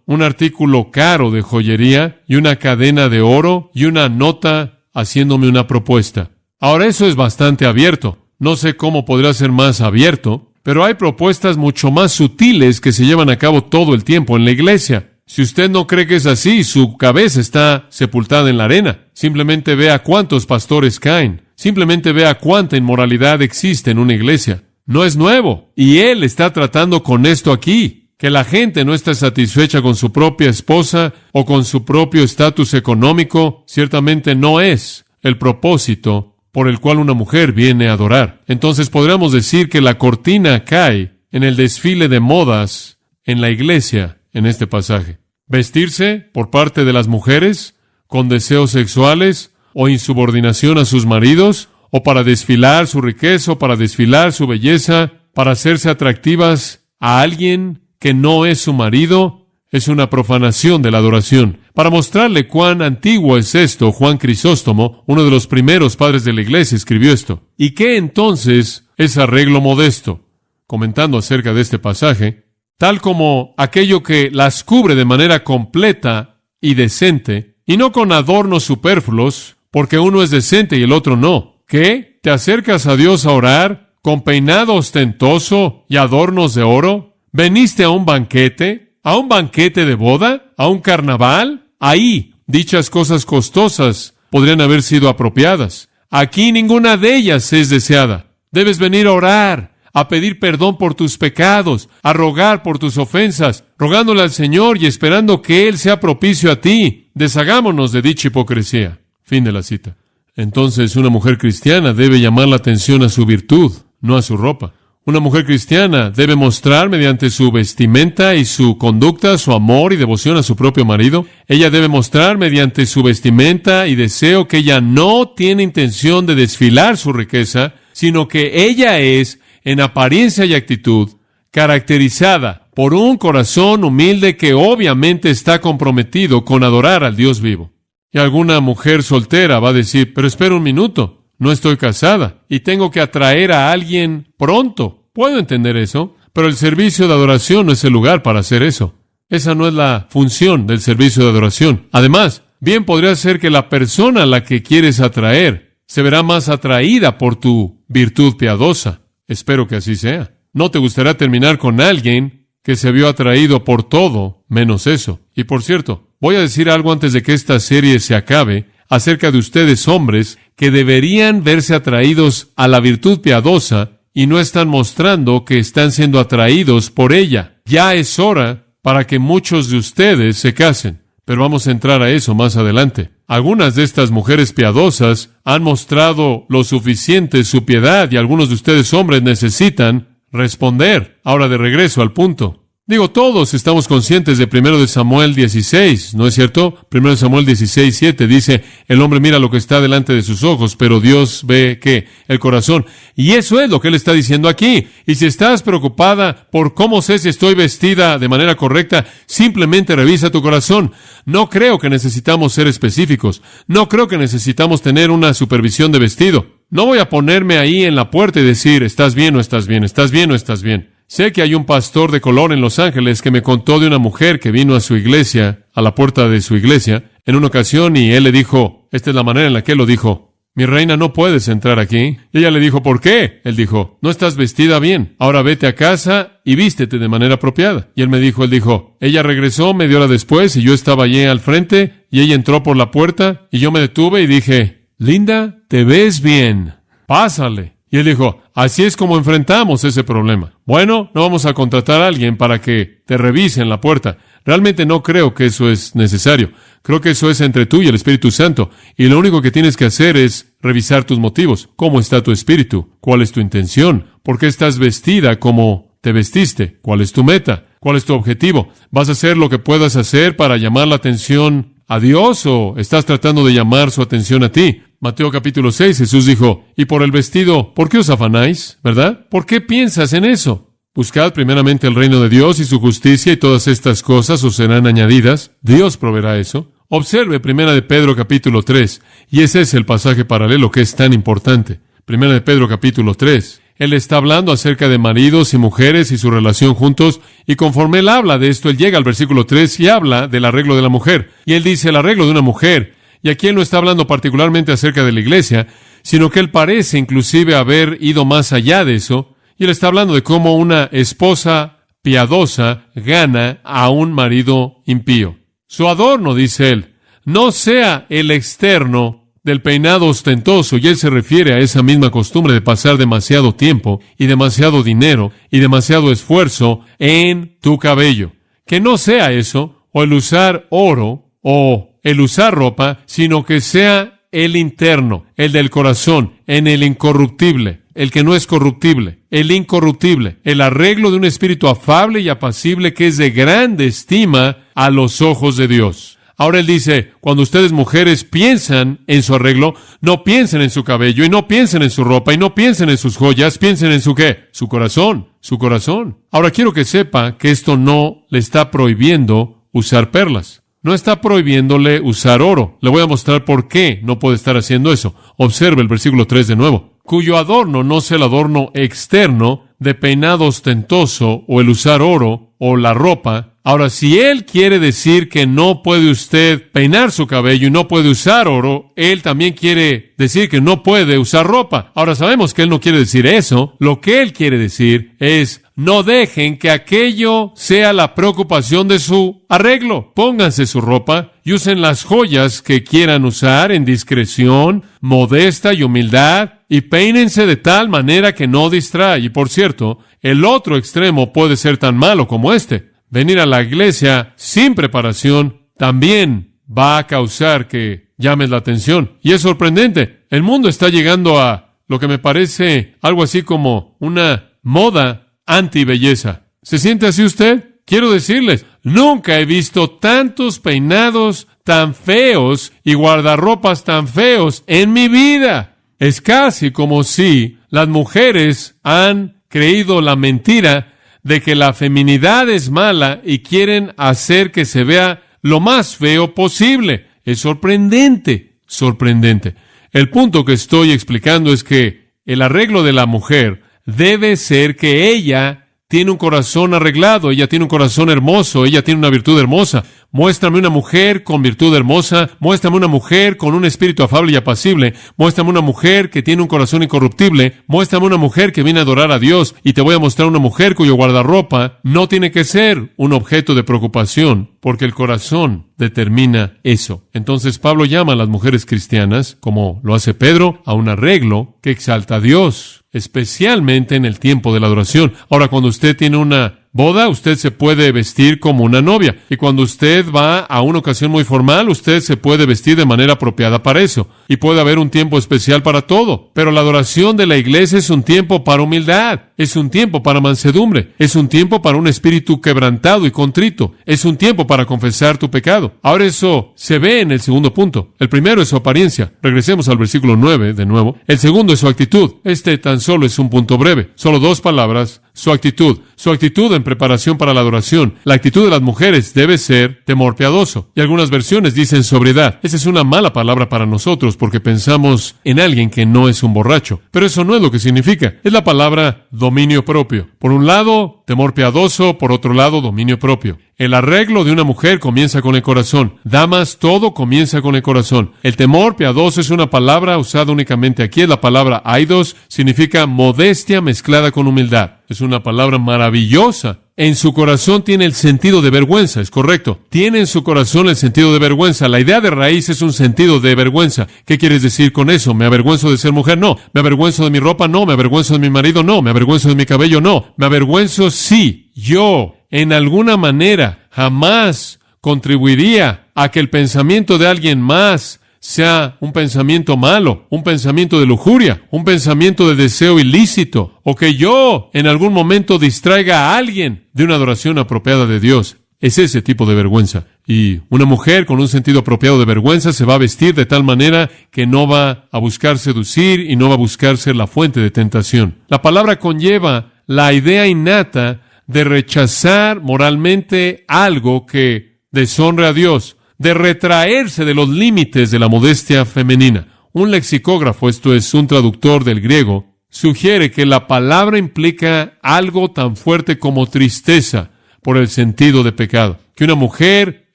un artículo caro de joyería y una cadena de oro y una nota haciéndome una propuesta. Ahora, eso es bastante abierto. No sé cómo podría ser más abierto, pero hay propuestas mucho más sutiles que se llevan a cabo todo el tiempo en la iglesia. Si usted no cree que es así, su cabeza está sepultada en la arena. Simplemente vea cuántos pastores caen. Simplemente vea cuánta inmoralidad existe en una iglesia. No es nuevo. Y él está tratando con esto aquí. Que la gente no está satisfecha con su propia esposa o con su propio estatus económico, ciertamente no es el propósito por el cual una mujer viene a adorar. Entonces podríamos decir que la cortina cae en el desfile de modas en la iglesia en este pasaje. Vestirse por parte de las mujeres con deseos sexuales o insubordinación a sus maridos, o para desfilar su riqueza, o para desfilar su belleza, para hacerse atractivas a alguien que no es su marido, es una profanación de la adoración. Para mostrarle cuán antiguo es esto, Juan Crisóstomo, uno de los primeros padres de la iglesia, escribió esto. ¿Y qué entonces es arreglo modesto? Comentando acerca de este pasaje, tal como aquello que las cubre de manera completa y decente, y no con adornos superfluos, porque uno es decente y el otro no. ¿Qué? ¿Te acercas a Dios a orar con peinado ostentoso y adornos de oro? ¿Veniste a un banquete? ¿A un banquete de boda? ¿A un carnaval? Ahí, dichas cosas costosas podrían haber sido apropiadas. Aquí ninguna de ellas es deseada. Debes venir a orar, a pedir perdón por tus pecados, a rogar por tus ofensas, rogándole al Señor y esperando que Él sea propicio a ti. Deshagámonos de dicha hipocresía. Fin de la cita. Entonces, una mujer cristiana debe llamar la atención a su virtud, no a su ropa. Una mujer cristiana debe mostrar mediante su vestimenta y su conducta su amor y devoción a su propio marido. Ella debe mostrar mediante su vestimenta y deseo que ella no tiene intención de desfilar su riqueza, sino que ella es, en apariencia y actitud, caracterizada por un corazón humilde que obviamente está comprometido con adorar al Dios vivo. Y alguna mujer soltera va a decir, pero espera un minuto. No estoy casada y tengo que atraer a alguien pronto. Puedo entender eso, pero el servicio de adoración no es el lugar para hacer eso. Esa no es la función del servicio de adoración. Además, bien podría ser que la persona a la que quieres atraer se verá más atraída por tu virtud piadosa. Espero que así sea. No te gustaría terminar con alguien que se vio atraído por todo menos eso. Y por cierto, voy a decir algo antes de que esta serie se acabe acerca de ustedes hombres que deberían verse atraídos a la virtud piadosa y no están mostrando que están siendo atraídos por ella. Ya es hora para que muchos de ustedes se casen, pero vamos a entrar a eso más adelante. Algunas de estas mujeres piadosas han mostrado lo suficiente su piedad y algunos de ustedes hombres necesitan responder. Ahora de regreso al punto. Digo, todos estamos conscientes de 1 Samuel 16, ¿no es cierto? 1 Samuel 16, 7 dice, el hombre mira lo que está delante de sus ojos, pero Dios ve, ¿qué? El corazón. Y eso es lo que él está diciendo aquí. Y si estás preocupada por cómo sé si estoy vestida de manera correcta, simplemente revisa tu corazón. No creo que necesitamos ser específicos. No creo que necesitamos tener una supervisión de vestido. No voy a ponerme ahí en la puerta y decir, ¿estás bien o estás bien? ¿Estás bien o estás bien? Sé que hay un pastor de color en Los Ángeles que me contó de una mujer que vino a su iglesia, a la puerta de su iglesia, en una ocasión y él le dijo, esta es la manera en la que él lo dijo, mi reina, no puedes entrar aquí. Y ella le dijo, ¿por qué? Él dijo, no estás vestida bien. Ahora vete a casa y vístete de manera apropiada. Y él dijo, ella regresó media hora después y yo estaba allí al frente y ella entró por la puerta y yo me detuve y dije, Linda, te ves bien. Pásale. Y él dijo, así es como enfrentamos ese problema. Bueno, no vamos a contratar a alguien para que te revise en la puerta. Realmente no creo que eso es necesario. Creo que eso es entre tú y el Espíritu Santo. Y lo único que tienes que hacer es revisar tus motivos. ¿Cómo está tu espíritu? ¿Cuál es tu intención? ¿Por qué estás vestida como te vestiste? ¿Cuál es tu meta? ¿Cuál es tu objetivo? ¿Vas a hacer lo que puedas hacer para llamar la atención a Dios o estás tratando de llamar su atención a ti? Mateo capítulo 6, Jesús dijo, y por el vestido, ¿por qué os afanáis? ¿Verdad? ¿Por qué piensas en eso? Buscad primeramente el reino de Dios y su justicia y todas estas cosas os serán añadidas. Dios proveerá eso. Observe 1 de Pedro capítulo 3, y ese es el pasaje paralelo que es tan importante. 1 de Pedro capítulo 3. Él está hablando acerca de maridos y mujeres y su relación juntos, y conforme él habla de esto, él llega al versículo 3 y habla del arreglo de la mujer. Y él dice el arreglo de una mujer. Y aquí él no está hablando particularmente acerca de la iglesia, sino que él parece inclusive haber ido más allá de eso, y él está hablando de cómo una esposa piadosa gana a un marido impío. Su adorno, dice él, no sea el externo del peinado ostentoso, y él se refiere a esa misma costumbre de pasar demasiado tiempo y demasiado dinero y demasiado esfuerzo en tu cabello. Que no sea eso, o el usar oro, o el usar ropa, sino que sea el interno, el del corazón, en el incorruptible, el que no es corruptible, el incorruptible, el arreglo de un espíritu afable y apacible que es de grande estima a los ojos de Dios. Ahora él dice, cuando ustedes mujeres piensan en su arreglo, no piensen en su cabello, y no piensen en su ropa, y no piensen en sus joyas, piensen en su ¿qué? Su corazón, su corazón. Ahora quiero que sepa que esto no le está prohibiendo usar perlas. no está prohibiéndole usar oro. Le voy a mostrar por qué no puede estar haciendo eso. Observe el versículo 3 de nuevo. Cuyo adorno no sea el adorno externo de peinado ostentoso o el usar oro o la ropa. Ahora, si él quiere decir que no puede usted peinar su cabello y no puede usar oro, él también quiere decir que no puede usar ropa. Ahora, sabemos que él no quiere decir eso. Lo que él quiere decir es: no dejen que aquello sea la preocupación de su arreglo. Pónganse su ropa y usen las joyas que quieran usar en discreción, modesta y humildad, y peínense de tal manera que no distrae. Y por cierto, el otro extremo puede ser tan malo como este. Venir a la iglesia sin preparación también va a causar que llames la atención. Y es sorprendente. El mundo está llegando a lo que me parece algo así como una moda anti-belleza. ¿Se siente así usted? Quiero decirles, nunca he visto tantos peinados tan feos y guardarropas tan feos en mi vida. Es casi como si las mujeres han creído la mentira de que la feminidad es mala y quieren hacer que se vea lo más feo posible. Es sorprendente, sorprendente. El punto que estoy explicando es que el arreglo de la mujer debe ser que ella tiene un corazón arreglado, ella tiene un corazón hermoso, ella tiene una virtud hermosa. Muéstrame una mujer con virtud hermosa, muéstrame una mujer con un espíritu afable y apacible, muéstrame una mujer que tiene un corazón incorruptible, muéstrame una mujer que viene a adorar a Dios, y te voy a mostrar una mujer cuyo guardarropa no tiene que ser un objeto de preocupación, porque el corazón determina eso. Entonces Pablo llama a las mujeres cristianas, como lo hace Pedro, a un arreglo que exalta a Dios, especialmente en el tiempo de la adoración. Ahora, cuando usted tiene una boda, usted se puede vestir como una novia. Y cuando usted va a una ocasión muy formal, usted se puede vestir de manera apropiada para eso. Y puede haber un tiempo especial para todo. Pero la adoración de la iglesia es un tiempo para humildad. Es un tiempo para mansedumbre. Es un tiempo para un espíritu quebrantado y contrito. Es un tiempo para confesar tu pecado. Ahora eso se ve en el segundo punto. El primero es su apariencia. Regresemos al versículo 9 de nuevo. El segundo es su actitud. Este tan solo es un punto breve. Solo 2 palabras. Su actitud. Su actitud en preparación para la adoración. La actitud de las mujeres debe ser temor piadoso. Y algunas versiones dicen sobriedad. Esa es una mala palabra para nosotros porque pensamos en alguien que no es un borracho. Pero eso no es lo que significa. Es la palabra dominio propio. Por un lado, temor piadoso. Por otro lado, dominio propio. El arreglo de una mujer comienza con el corazón. Damas, todo comienza con el corazón. El temor piadoso es una palabra usada únicamente aquí. Es la palabra aidos. Significa modestia mezclada con humildad. Es una palabra maravillosa. En su corazón tiene el sentido de vergüenza, es correcto. Tiene en su corazón el sentido de vergüenza. La idea de raíz es un sentido de vergüenza. ¿Qué quieres decir con eso? ¿Me avergüenzo de ser mujer? No. ¿Me avergüenzo de mi ropa? No. ¿Me avergüenzo de mi marido? No. ¿Me avergüenzo de mi cabello? No. ¿Me avergüenzo? Sí. Yo, en alguna manera, jamás contribuiría a que el pensamiento de alguien más sea un pensamiento malo, un pensamiento de lujuria, un pensamiento de deseo ilícito, o que yo en algún momento distraiga a alguien de una adoración apropiada de Dios. Es ese tipo de vergüenza. Y una mujer con un sentido apropiado de vergüenza se va a vestir de tal manera que no va a buscar seducir y no va a buscar ser la fuente de tentación. La palabra conlleva la idea innata de rechazar moralmente algo que deshonre a Dios, de retraerse de los límites de la modestia femenina. Un lexicógrafo, esto es, un traductor del griego, sugiere que la palabra implica algo tan fuerte como tristeza por el sentido de pecado. Que una mujer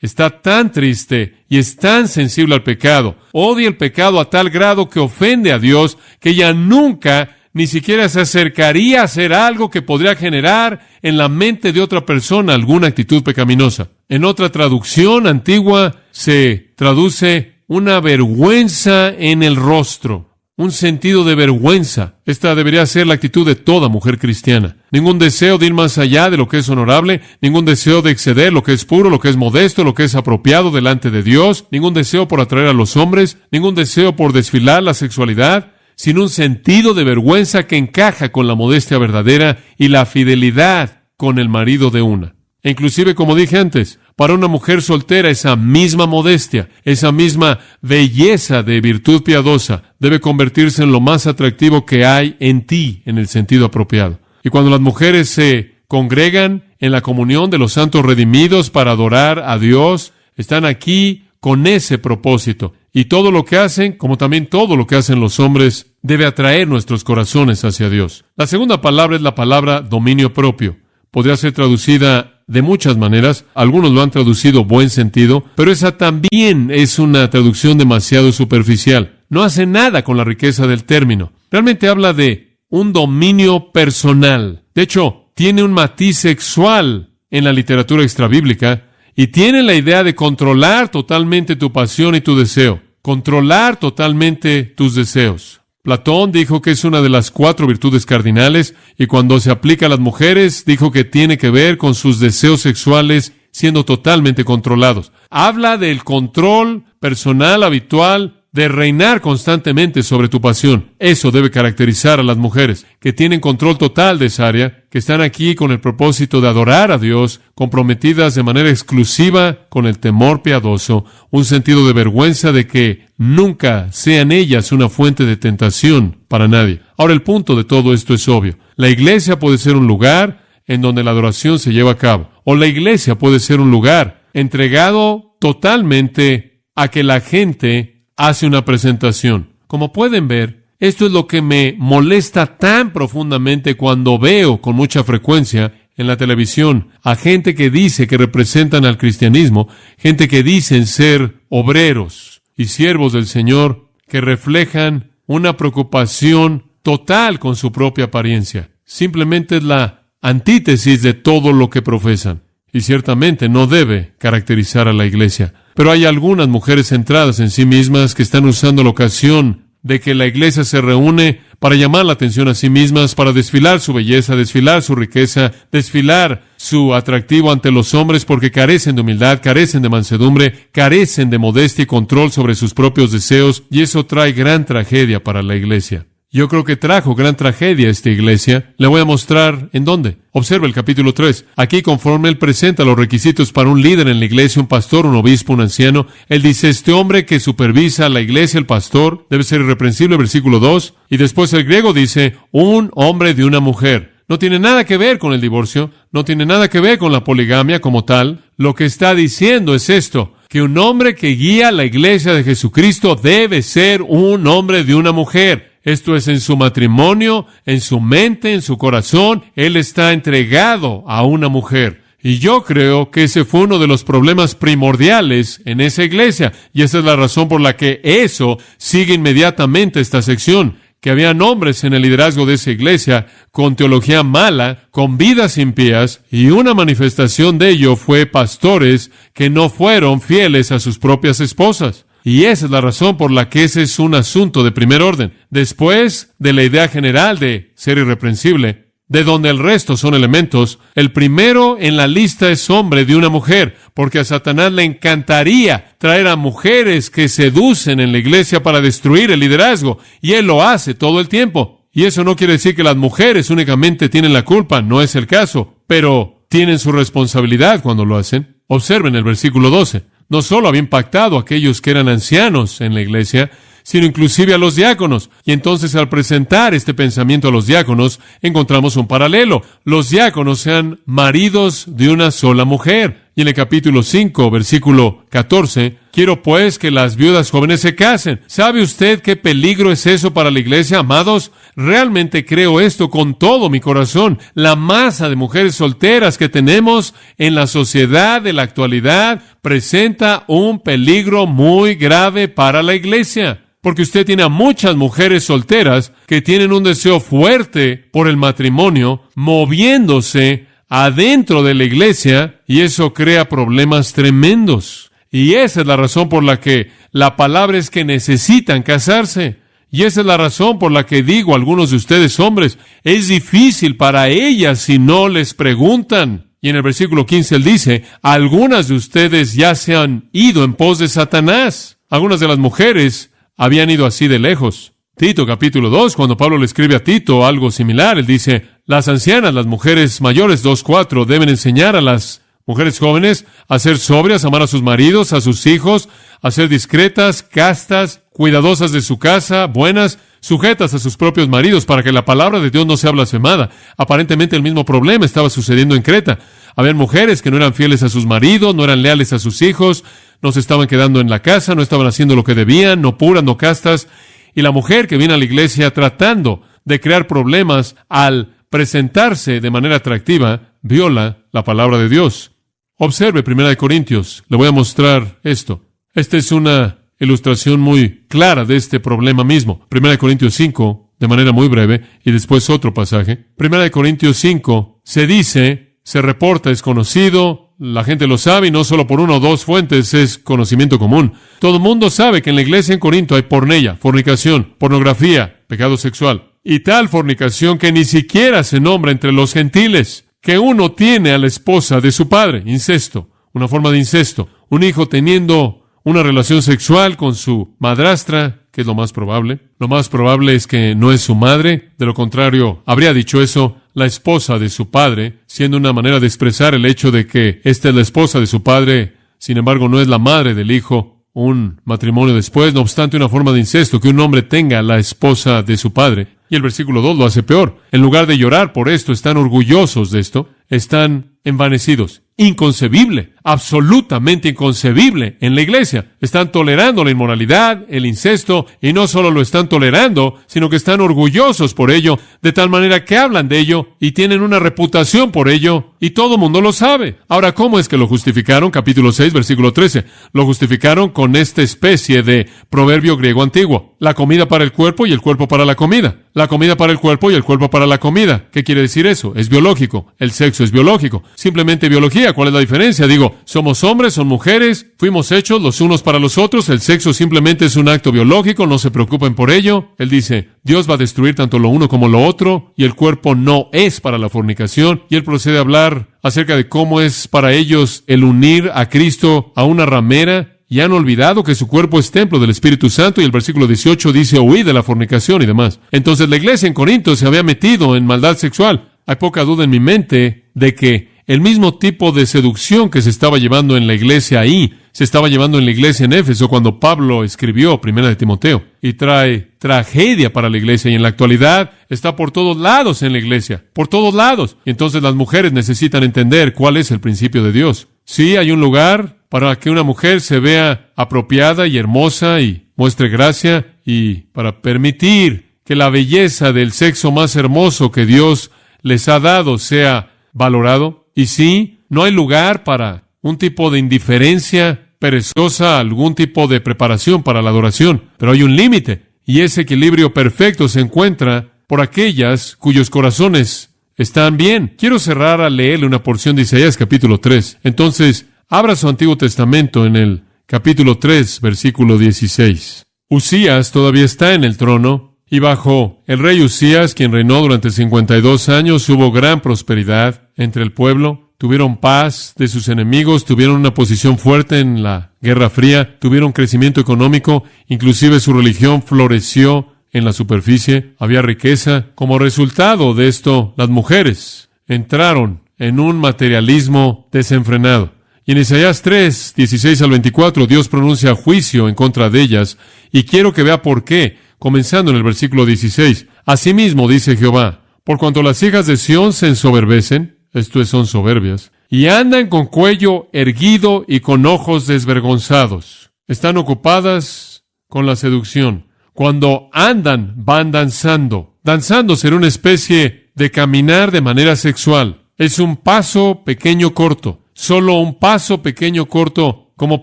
está tan triste y es tan sensible al pecado, odia el pecado a tal grado que ofende a Dios, que ella nunca ni siquiera se acercaría a hacer algo que podría generar en la mente de otra persona alguna actitud pecaminosa. En otra traducción antigua se traduce una vergüenza en el rostro, un sentido de vergüenza. Esta debería ser la actitud de toda mujer cristiana. Ningún deseo de ir más allá de lo que es honorable, ningún deseo de exceder lo que es puro, lo que es modesto, lo que es apropiado delante de Dios, ningún deseo por atraer a los hombres, ningún deseo por desfilar la sexualidad, sin un sentido de vergüenza que encaja con la modestia verdadera y la fidelidad con el marido de una. E inclusive, como dije antes, para una mujer soltera, esa misma modestia, esa misma belleza de virtud piadosa debe convertirse en lo más atractivo que hay en ti, en el sentido apropiado. Y cuando las mujeres se congregan en la comunión de los santos redimidos para adorar a Dios, Están aquí con ese propósito. Y todo lo que hacen, como también todo lo que hacen los hombres, debe atraer nuestros corazones hacia Dios. La segunda palabra es la palabra dominio propio. Podría ser traducida de muchas maneras. Algunos lo han traducido buen sentido, pero esa también es una traducción demasiado superficial. No hace nada con la riqueza del término. Realmente habla de un dominio personal. De hecho, tiene un matiz sexual en la literatura extrabíblica y tiene la idea de controlar totalmente tu pasión y tu deseo. Controlar totalmente tus deseos. Platón dijo que es una de las 4 virtudes cardinales, y cuando se aplica a las mujeres, dijo que tiene que ver con sus deseos sexuales siendo totalmente controlados. Habla del control personal habitual de reinar constantemente sobre tu pasión. Eso debe caracterizar a las mujeres, que tienen control total de esa área, que están aquí con el propósito de adorar a Dios, comprometidas de manera exclusiva con el temor piadoso, un sentido de vergüenza de que nunca sean ellas una fuente de tentación para nadie. Ahora, el punto de todo esto es obvio. La iglesia puede ser un lugar en donde la adoración se lleva a cabo, o la iglesia puede ser un lugar entregado totalmente a que la gente hace una presentación. Como pueden ver, esto es lo que me molesta tan profundamente cuando veo con mucha frecuencia en la televisión a gente que dice que representan al cristianismo, gente que dicen ser obreros y siervos del Señor, que reflejan una preocupación total con su propia apariencia. Simplemente es la antítesis de todo lo que profesan. Y ciertamente no debe caracterizar a la iglesia. Pero hay algunas mujeres centradas en sí mismas que están usando la ocasión de que la iglesia se reúne para llamar la atención a sí mismas, para desfilar su belleza, desfilar su riqueza, desfilar su atractivo ante los hombres, porque carecen de humildad, carecen de mansedumbre, carecen de modestia y control sobre sus propios deseos, y eso trae gran tragedia para la iglesia. Yo creo que trajo gran tragedia a esta iglesia. Le voy a mostrar en dónde. Observe el capítulo 3. Aquí, conforme él presenta los requisitos para un líder en la iglesia, un pastor, un obispo, un anciano, él dice, este hombre que supervisa a la iglesia, el pastor, debe ser irreprensible, versículo 2. Y después el griego dice, un hombre de una mujer. No tiene nada que ver con el divorcio, no tiene nada que ver con la poligamia como tal. Lo que está diciendo es esto, que un hombre que guía a la iglesia de Jesucristo debe ser un hombre de una mujer. Esto es en su matrimonio, en su mente, en su corazón. Él está entregado a una mujer. Y yo creo que ese fue uno de los problemas primordiales en esa iglesia. Y esa es la razón por la que eso sigue inmediatamente esta sección. Que habían hombres en el liderazgo de esa iglesia con teología mala, con vidas impías, y una manifestación de ello fue pastores que no fueron fieles a sus propias esposas. Y esa es la razón por la que ese es un asunto de primer orden. Después de la idea general de ser irreprensible, de donde el resto son elementos, el primero en la lista es hombre de una mujer, porque a Satanás le encantaría traer a mujeres que seducen en la iglesia para destruir el liderazgo, y él lo hace todo el tiempo. Y eso no quiere decir que las mujeres únicamente tienen la culpa, no es el caso, pero tienen su responsabilidad cuando lo hacen. Observen el versículo 12. No solo había impactado a aquellos que eran ancianos en la iglesia, sino inclusive a los diáconos. Y entonces, al presentar este pensamiento a los diáconos, encontramos un paralelo. Los diáconos sean maridos de una sola mujer. Y en el capítulo 5, versículo 14, quiero pues que las viudas jóvenes se casen. ¿Sabe usted qué peligro es eso para la iglesia, amados? Realmente creo esto con todo mi corazón. La masa de mujeres solteras que tenemos en la sociedad de la actualidad presenta un peligro muy grave para la iglesia. Porque usted tiene a muchas mujeres solteras que tienen un deseo fuerte por el matrimonio, moviéndose adentro de la iglesia, y eso crea problemas tremendos. Y esa es la razón por la que la palabra es que necesitan casarse. Y esa es la razón por la que digo a algunos de ustedes hombres, es difícil para ellas si no les preguntan. Y en el versículo 15 él dice, algunas de ustedes ya se han ido en pos de Satanás. Algunas de las mujeres habían ido así de lejos. Tito capítulo 2, cuando Pablo le escribe a Tito algo similar, él dice, las ancianas, las mujeres mayores, 2:4, deben enseñar a las mujeres jóvenes a ser sobrias, a amar a sus maridos, a sus hijos, a ser discretas, castas, cuidadosas de su casa, buenas, sujetas a sus propios maridos, para que la palabra de Dios no sea blasfemada. Aparentemente el mismo problema estaba sucediendo en Creta. Habían mujeres que no eran fieles a sus maridos, no eran leales a sus hijos, no se estaban quedando en la casa, no estaban haciendo lo que debían, no puras, no castas. Y la mujer que viene a la iglesia tratando de crear problemas al presentarse de manera atractiva, viola la palabra de Dios. Observe 1 Corintios, le voy a mostrar esto. Esta es una ilustración muy clara de este problema mismo. 1 Corintios 5, de manera muy breve, y después otro pasaje. 1 Corintios 5, se reporta, es conocido, la gente lo sabe, y no solo por una o dos fuentes, es conocimiento común. Todo el mundo sabe que en la iglesia en Corinto hay porneia, fornicación, pornografía, pecado sexual, y tal fornicación que ni siquiera se nombra entre los gentiles, que uno tiene a la esposa de su padre, incesto, una forma de incesto, un hijo teniendo una relación sexual con su madrastra, que es lo más probable. Lo más probable es que no es su madre, de lo contrario, habría dicho eso la esposa de su padre, siendo una manera de expresar el hecho de que esta es la esposa de su padre, sin embargo no es la madre del hijo, un matrimonio después, no obstante una forma de incesto, que un hombre tenga la esposa de su padre. Y el versículo 2 lo hace peor. En lugar de llorar por esto, están orgullosos de esto, están envanecidos. Inconcebible, absolutamente inconcebible en la iglesia. Están tolerando la inmoralidad, el incesto, y no solo lo están tolerando, sino que están orgullosos por ello, de tal manera que hablan de ello y tienen una reputación por ello, y todo el mundo lo sabe. Ahora, ¿cómo es que lo justificaron? Capítulo 6, versículo 13. Lo justificaron con esta especie de proverbio griego antiguo. La comida para el cuerpo y el cuerpo para la comida. La comida para el cuerpo y el cuerpo para la comida. ¿Qué quiere decir eso? Es biológico. El sexo es biológico. Simplemente biología. ¿Cuál es la diferencia? Digo, somos hombres, son mujeres, fuimos hechos los unos para los otros. El sexo simplemente es un acto biológico. No se preocupen por ello. Él dice, Dios va a destruir tanto lo uno como lo otro, y el cuerpo no es para la fornicación. Y él procede a hablar acerca de cómo es para ellos el unir a Cristo a una ramera, y han olvidado que su cuerpo es templo del Espíritu Santo, y el versículo 18 dice, huid de la fornicación y demás. Entonces la iglesia en Corinto se había metido en maldad sexual. Hay poca duda en mi mente de que el mismo tipo de seducción que se estaba llevando en la iglesia ahí, se estaba llevando en la iglesia en Éfeso cuando Pablo escribió 1 Timoteo, y trae tragedia para la iglesia, y en la actualidad está por todos lados en la iglesia, por todos lados. Y entonces las mujeres necesitan entender cuál es el principio de Dios. Sí, hay un lugar para que una mujer se vea apropiada y hermosa y muestre gracia, y para permitir que la belleza del sexo más hermoso que Dios les ha dado sea valorado. Y sí, no hay lugar para un tipo de indiferencia perezosa, algún tipo de preparación para la adoración, pero hay un límite, y ese equilibrio perfecto se encuentra por aquellas cuyos corazones están bien. Quiero cerrar a leerle una porción de Isaías capítulo 3. Entonces, abra su Antiguo Testamento en el capítulo 3, versículo 16. Usías todavía está en el trono, y bajo el rey Usías, quien reinó durante 52 años, hubo gran prosperidad entre el pueblo. Tuvieron paz de sus enemigos, tuvieron una posición fuerte en la Guerra Fría, tuvieron crecimiento económico, inclusive su religión floreció en la superficie, había riqueza. Como resultado de esto, las mujeres entraron en un materialismo desenfrenado. Y en Isaías 3, 16 al 24, Dios pronuncia juicio en contra de ellas, y quiero que vea por qué, comenzando en el versículo 16. Asimismo dice Jehová, por cuanto las hijas de Sión se ensoberbecen, esto es, son soberbias, y andan con cuello erguido y con ojos desvergonzados. Están ocupadas con la seducción. Cuando andan, van danzando. Danzando será una especie de caminar de manera sexual. Es un paso pequeño corto. Solo un paso pequeño corto como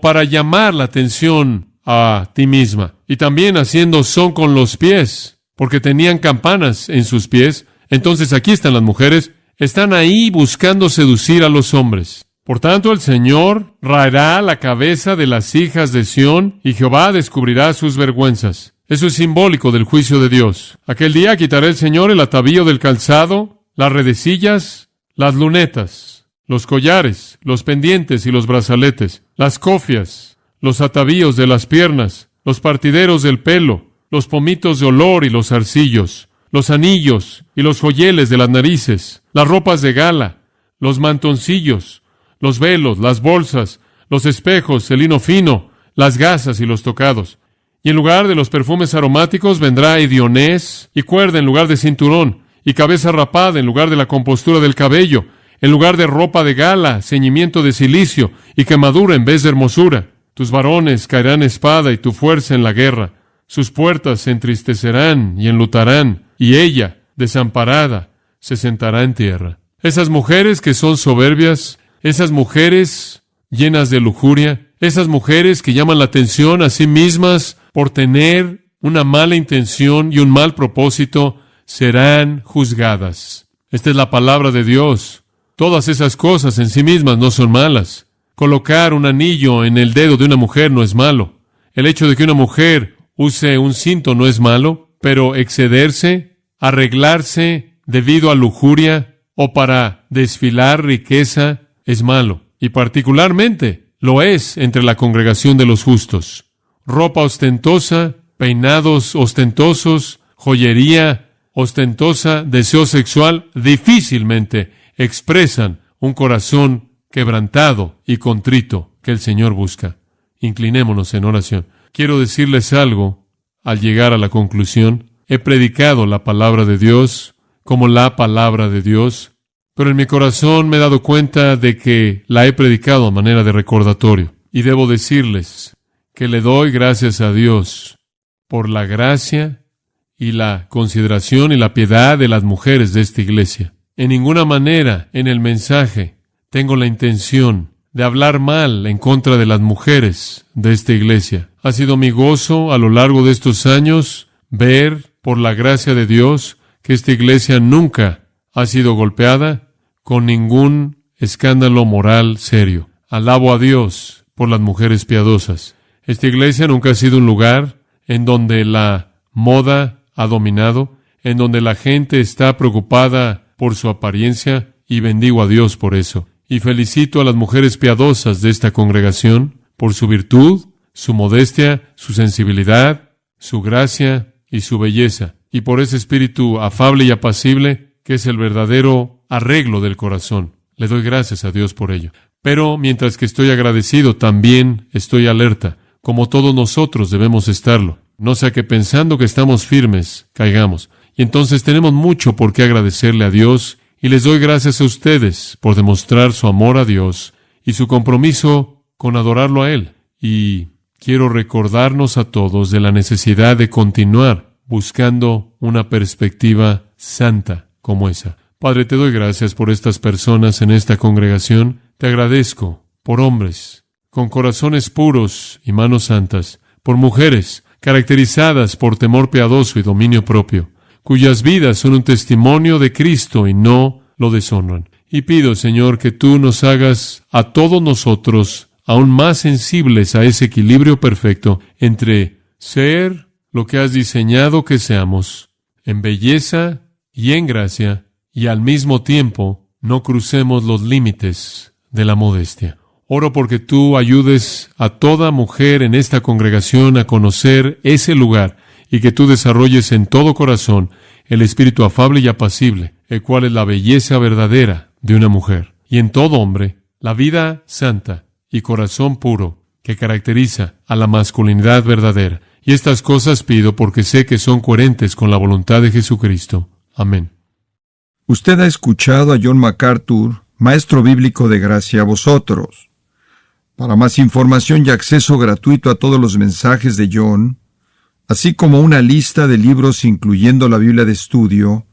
para llamar la atención a ti misma. Y también haciendo son con los pies, porque tenían campanas en sus pies. Entonces aquí están las mujeres. Están ahí buscando seducir a los hombres. Por tanto, el Señor raerá la cabeza de las hijas de Sión, y Jehová descubrirá sus vergüenzas. Eso es simbólico del juicio de Dios. Aquel día quitará el Señor el atavío del calzado, las redecillas, las lunetas, los collares, los pendientes y los brazaletes, las cofias, los atavíos de las piernas, los partideros del pelo, los pomitos de olor y los zarcillos, los anillos y los joyeles de las narices, las ropas de gala, los mantoncillos, los velos, las bolsas, los espejos, el lino fino, las gasas y los tocados. Y en lugar de los perfumes aromáticos vendrá hedionés y cuerda en lugar de cinturón, y cabeza rapada en lugar de la compostura del cabello, en lugar de ropa de gala, ceñimiento de cilicio y quemadura en vez de hermosura. Tus varones caerán espada y tu fuerza en la guerra. Sus puertas se entristecerán y enlutarán, y ella, desamparada, se sentará en tierra. Esas mujeres que son soberbias, esas mujeres llenas de lujuria, esas mujeres que llaman la atención a sí mismas por tener una mala intención y un mal propósito, serán juzgadas. Esta es la palabra de Dios. Todas esas cosas en sí mismas no son malas. Colocar un anillo en el dedo de una mujer no es malo. El hecho de que una mujer use un cinto no es malo, pero excederse, arreglarse debido a lujuria o para desfilar riqueza es malo. Y particularmente lo es entre la congregación de los justos. Ropa ostentosa, peinados ostentosos, joyería ostentosa, deseo sexual, difícilmente expresan un corazón quebrantado y contrito que el Señor busca. Inclinémonos en oración. Quiero decirles algo al llegar a la conclusión. He predicado la palabra de Dios como la palabra de Dios, pero en mi corazón me he dado cuenta de que la he predicado a manera de recordatorio. Y debo decirles que le doy gracias a Dios por la gracia y la consideración y la piedad de las mujeres de esta iglesia. En ninguna manera en el mensaje tengo la intención de hablar mal en contra de las mujeres de esta iglesia. Ha sido mi gozo a lo largo de estos años ver, por la gracia de Dios, que esta iglesia nunca ha sido golpeada con ningún escándalo moral serio. Alabo a Dios por las mujeres piadosas. Esta iglesia nunca ha sido un lugar en donde la moda ha dominado, en donde la gente está preocupada por su apariencia, y bendigo a Dios por eso. Y felicito a las mujeres piadosas de esta congregación por su virtud, su modestia, su sensibilidad, su gracia y su belleza, y por ese espíritu afable y apacible que es el verdadero arreglo del corazón. Le doy gracias a Dios por ello. Pero mientras que estoy agradecido, también estoy alerta, como todos nosotros debemos estarlo. No sea que pensando que estamos firmes, caigamos. Y entonces tenemos mucho por qué agradecerle a Dios, y les doy gracias a ustedes por demostrar su amor a Dios y su compromiso con adorarlo a Él. Y quiero recordarnos a todos de la necesidad de continuar buscando una perspectiva santa como esa. Padre, te doy gracias por estas personas en esta congregación. Te agradezco por hombres con corazones puros y manos santas, por mujeres caracterizadas por temor piadoso y dominio propio, cuyas vidas son un testimonio de Cristo y no lo deshonran. Y pido, Señor, que tú nos hagas a todos nosotros aún más sensibles a ese equilibrio perfecto entre ser lo que has diseñado que seamos, en belleza y en gracia, y al mismo tiempo no crucemos los límites de la modestia. Oro porque tú ayudes a toda mujer en esta congregación a conocer ese lugar y que tú desarrolles en todo corazón el espíritu afable y apacible, el cual es la belleza verdadera de una mujer. Y en todo hombre, la vida santa y corazón puro que caracteriza a la masculinidad verdadera. Y estas cosas pido porque sé que son coherentes con la voluntad de Jesucristo. Amén. Usted ha escuchado a John MacArthur, maestro bíblico de gracia a vosotros. Para más información y acceso gratuito a todos los mensajes de John, así como una lista de libros incluyendo la Biblia de estudio,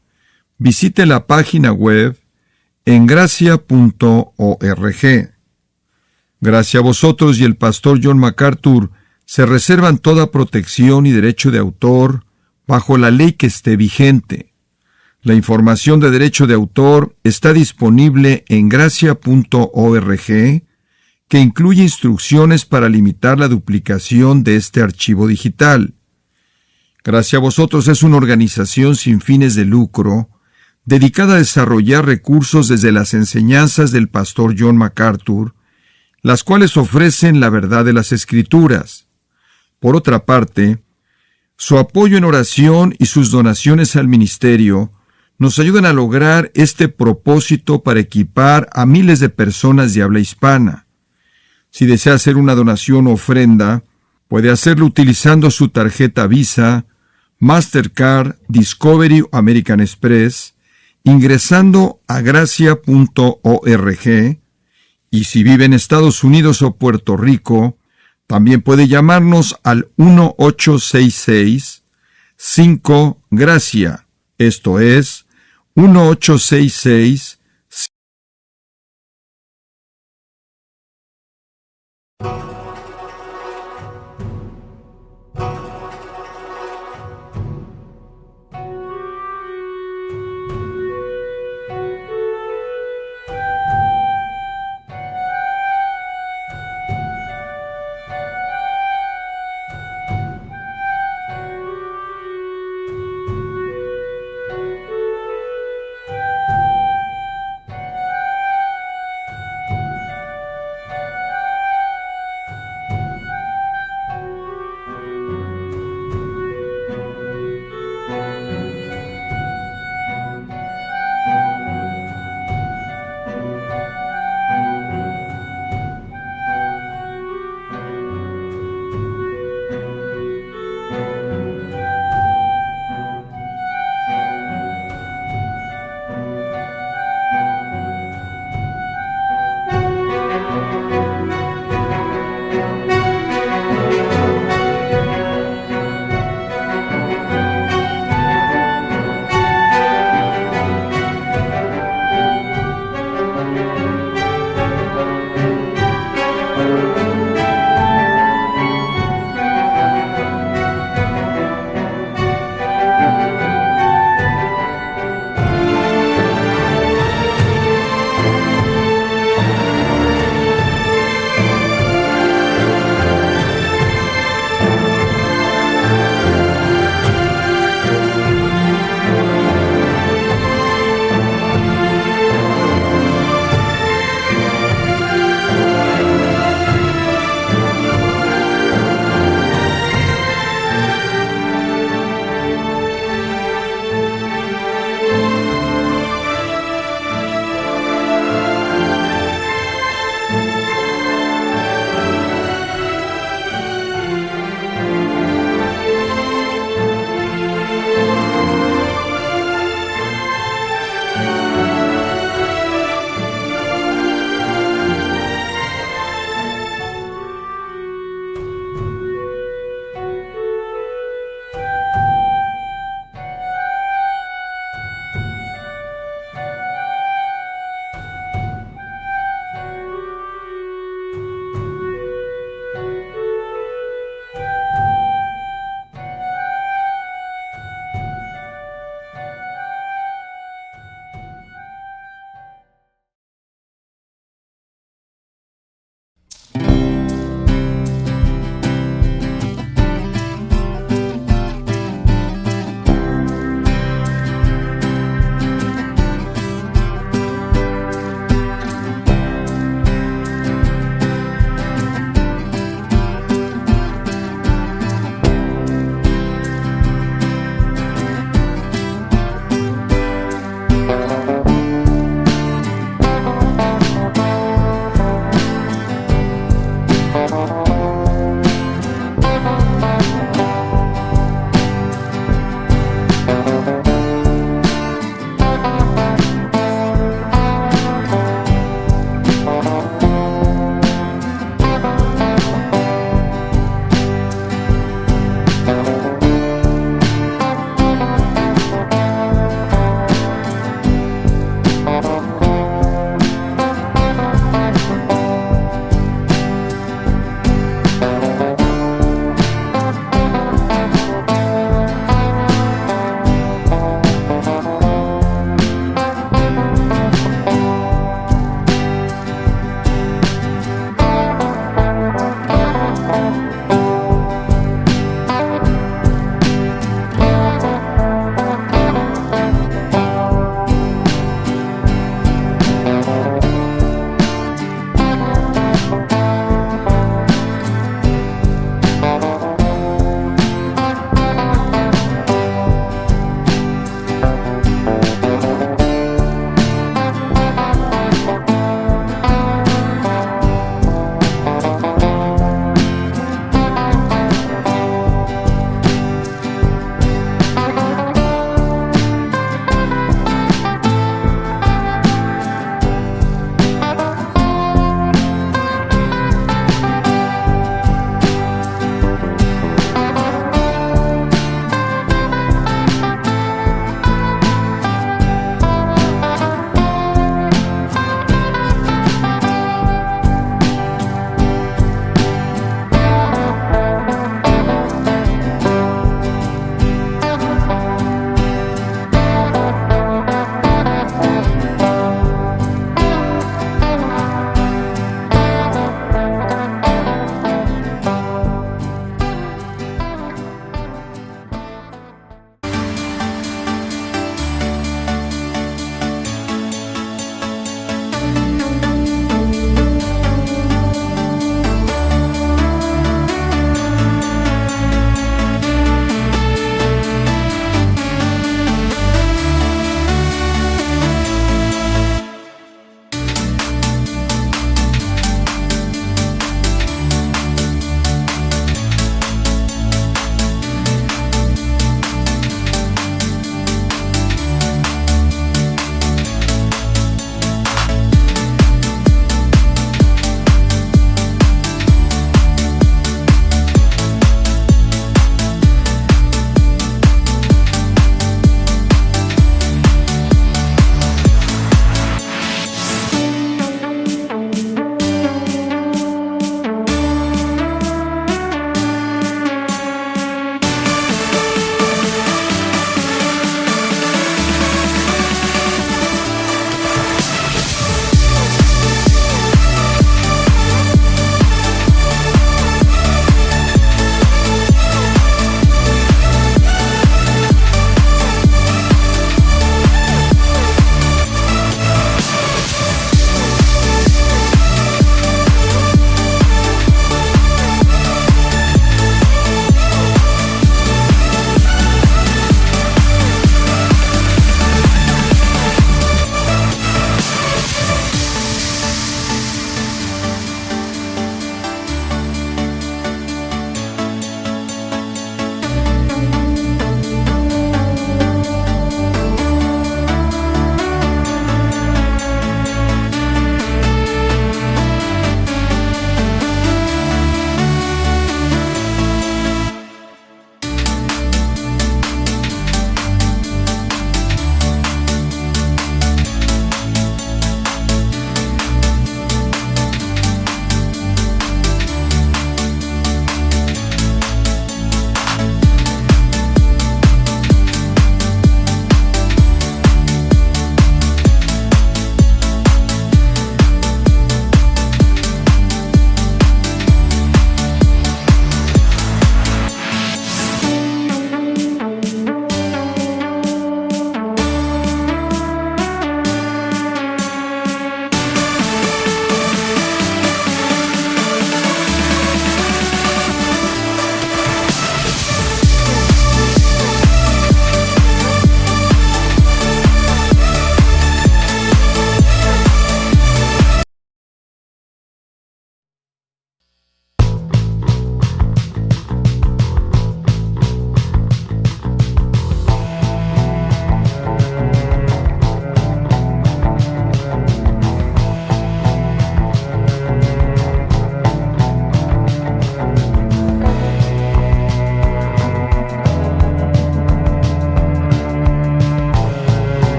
visite la página web en gracia.org. Gracia a vosotros y el pastor John MacArthur se reservan toda protección y derecho de autor bajo la ley que esté vigente. La información de derecho de autor está disponible en gracia.org, que incluye instrucciones para limitar la duplicación de este archivo digital. Gracia a vosotros es una organización sin fines de lucro, dedicada a desarrollar recursos desde las enseñanzas del pastor John MacArthur, las cuales ofrecen la verdad de las Escrituras. Por otra parte, su apoyo en oración y sus donaciones al ministerio nos ayudan a lograr este propósito para equipar a miles de personas de habla hispana. Si desea hacer una donación o ofrenda, puede hacerlo utilizando su tarjeta Visa, Mastercard, Discovery o American Express, ingresando a gracia.org, y si vive en Estados Unidos o Puerto Rico, También puede llamarnos al 1-866-5-GRACIA. Esto es 1-866-5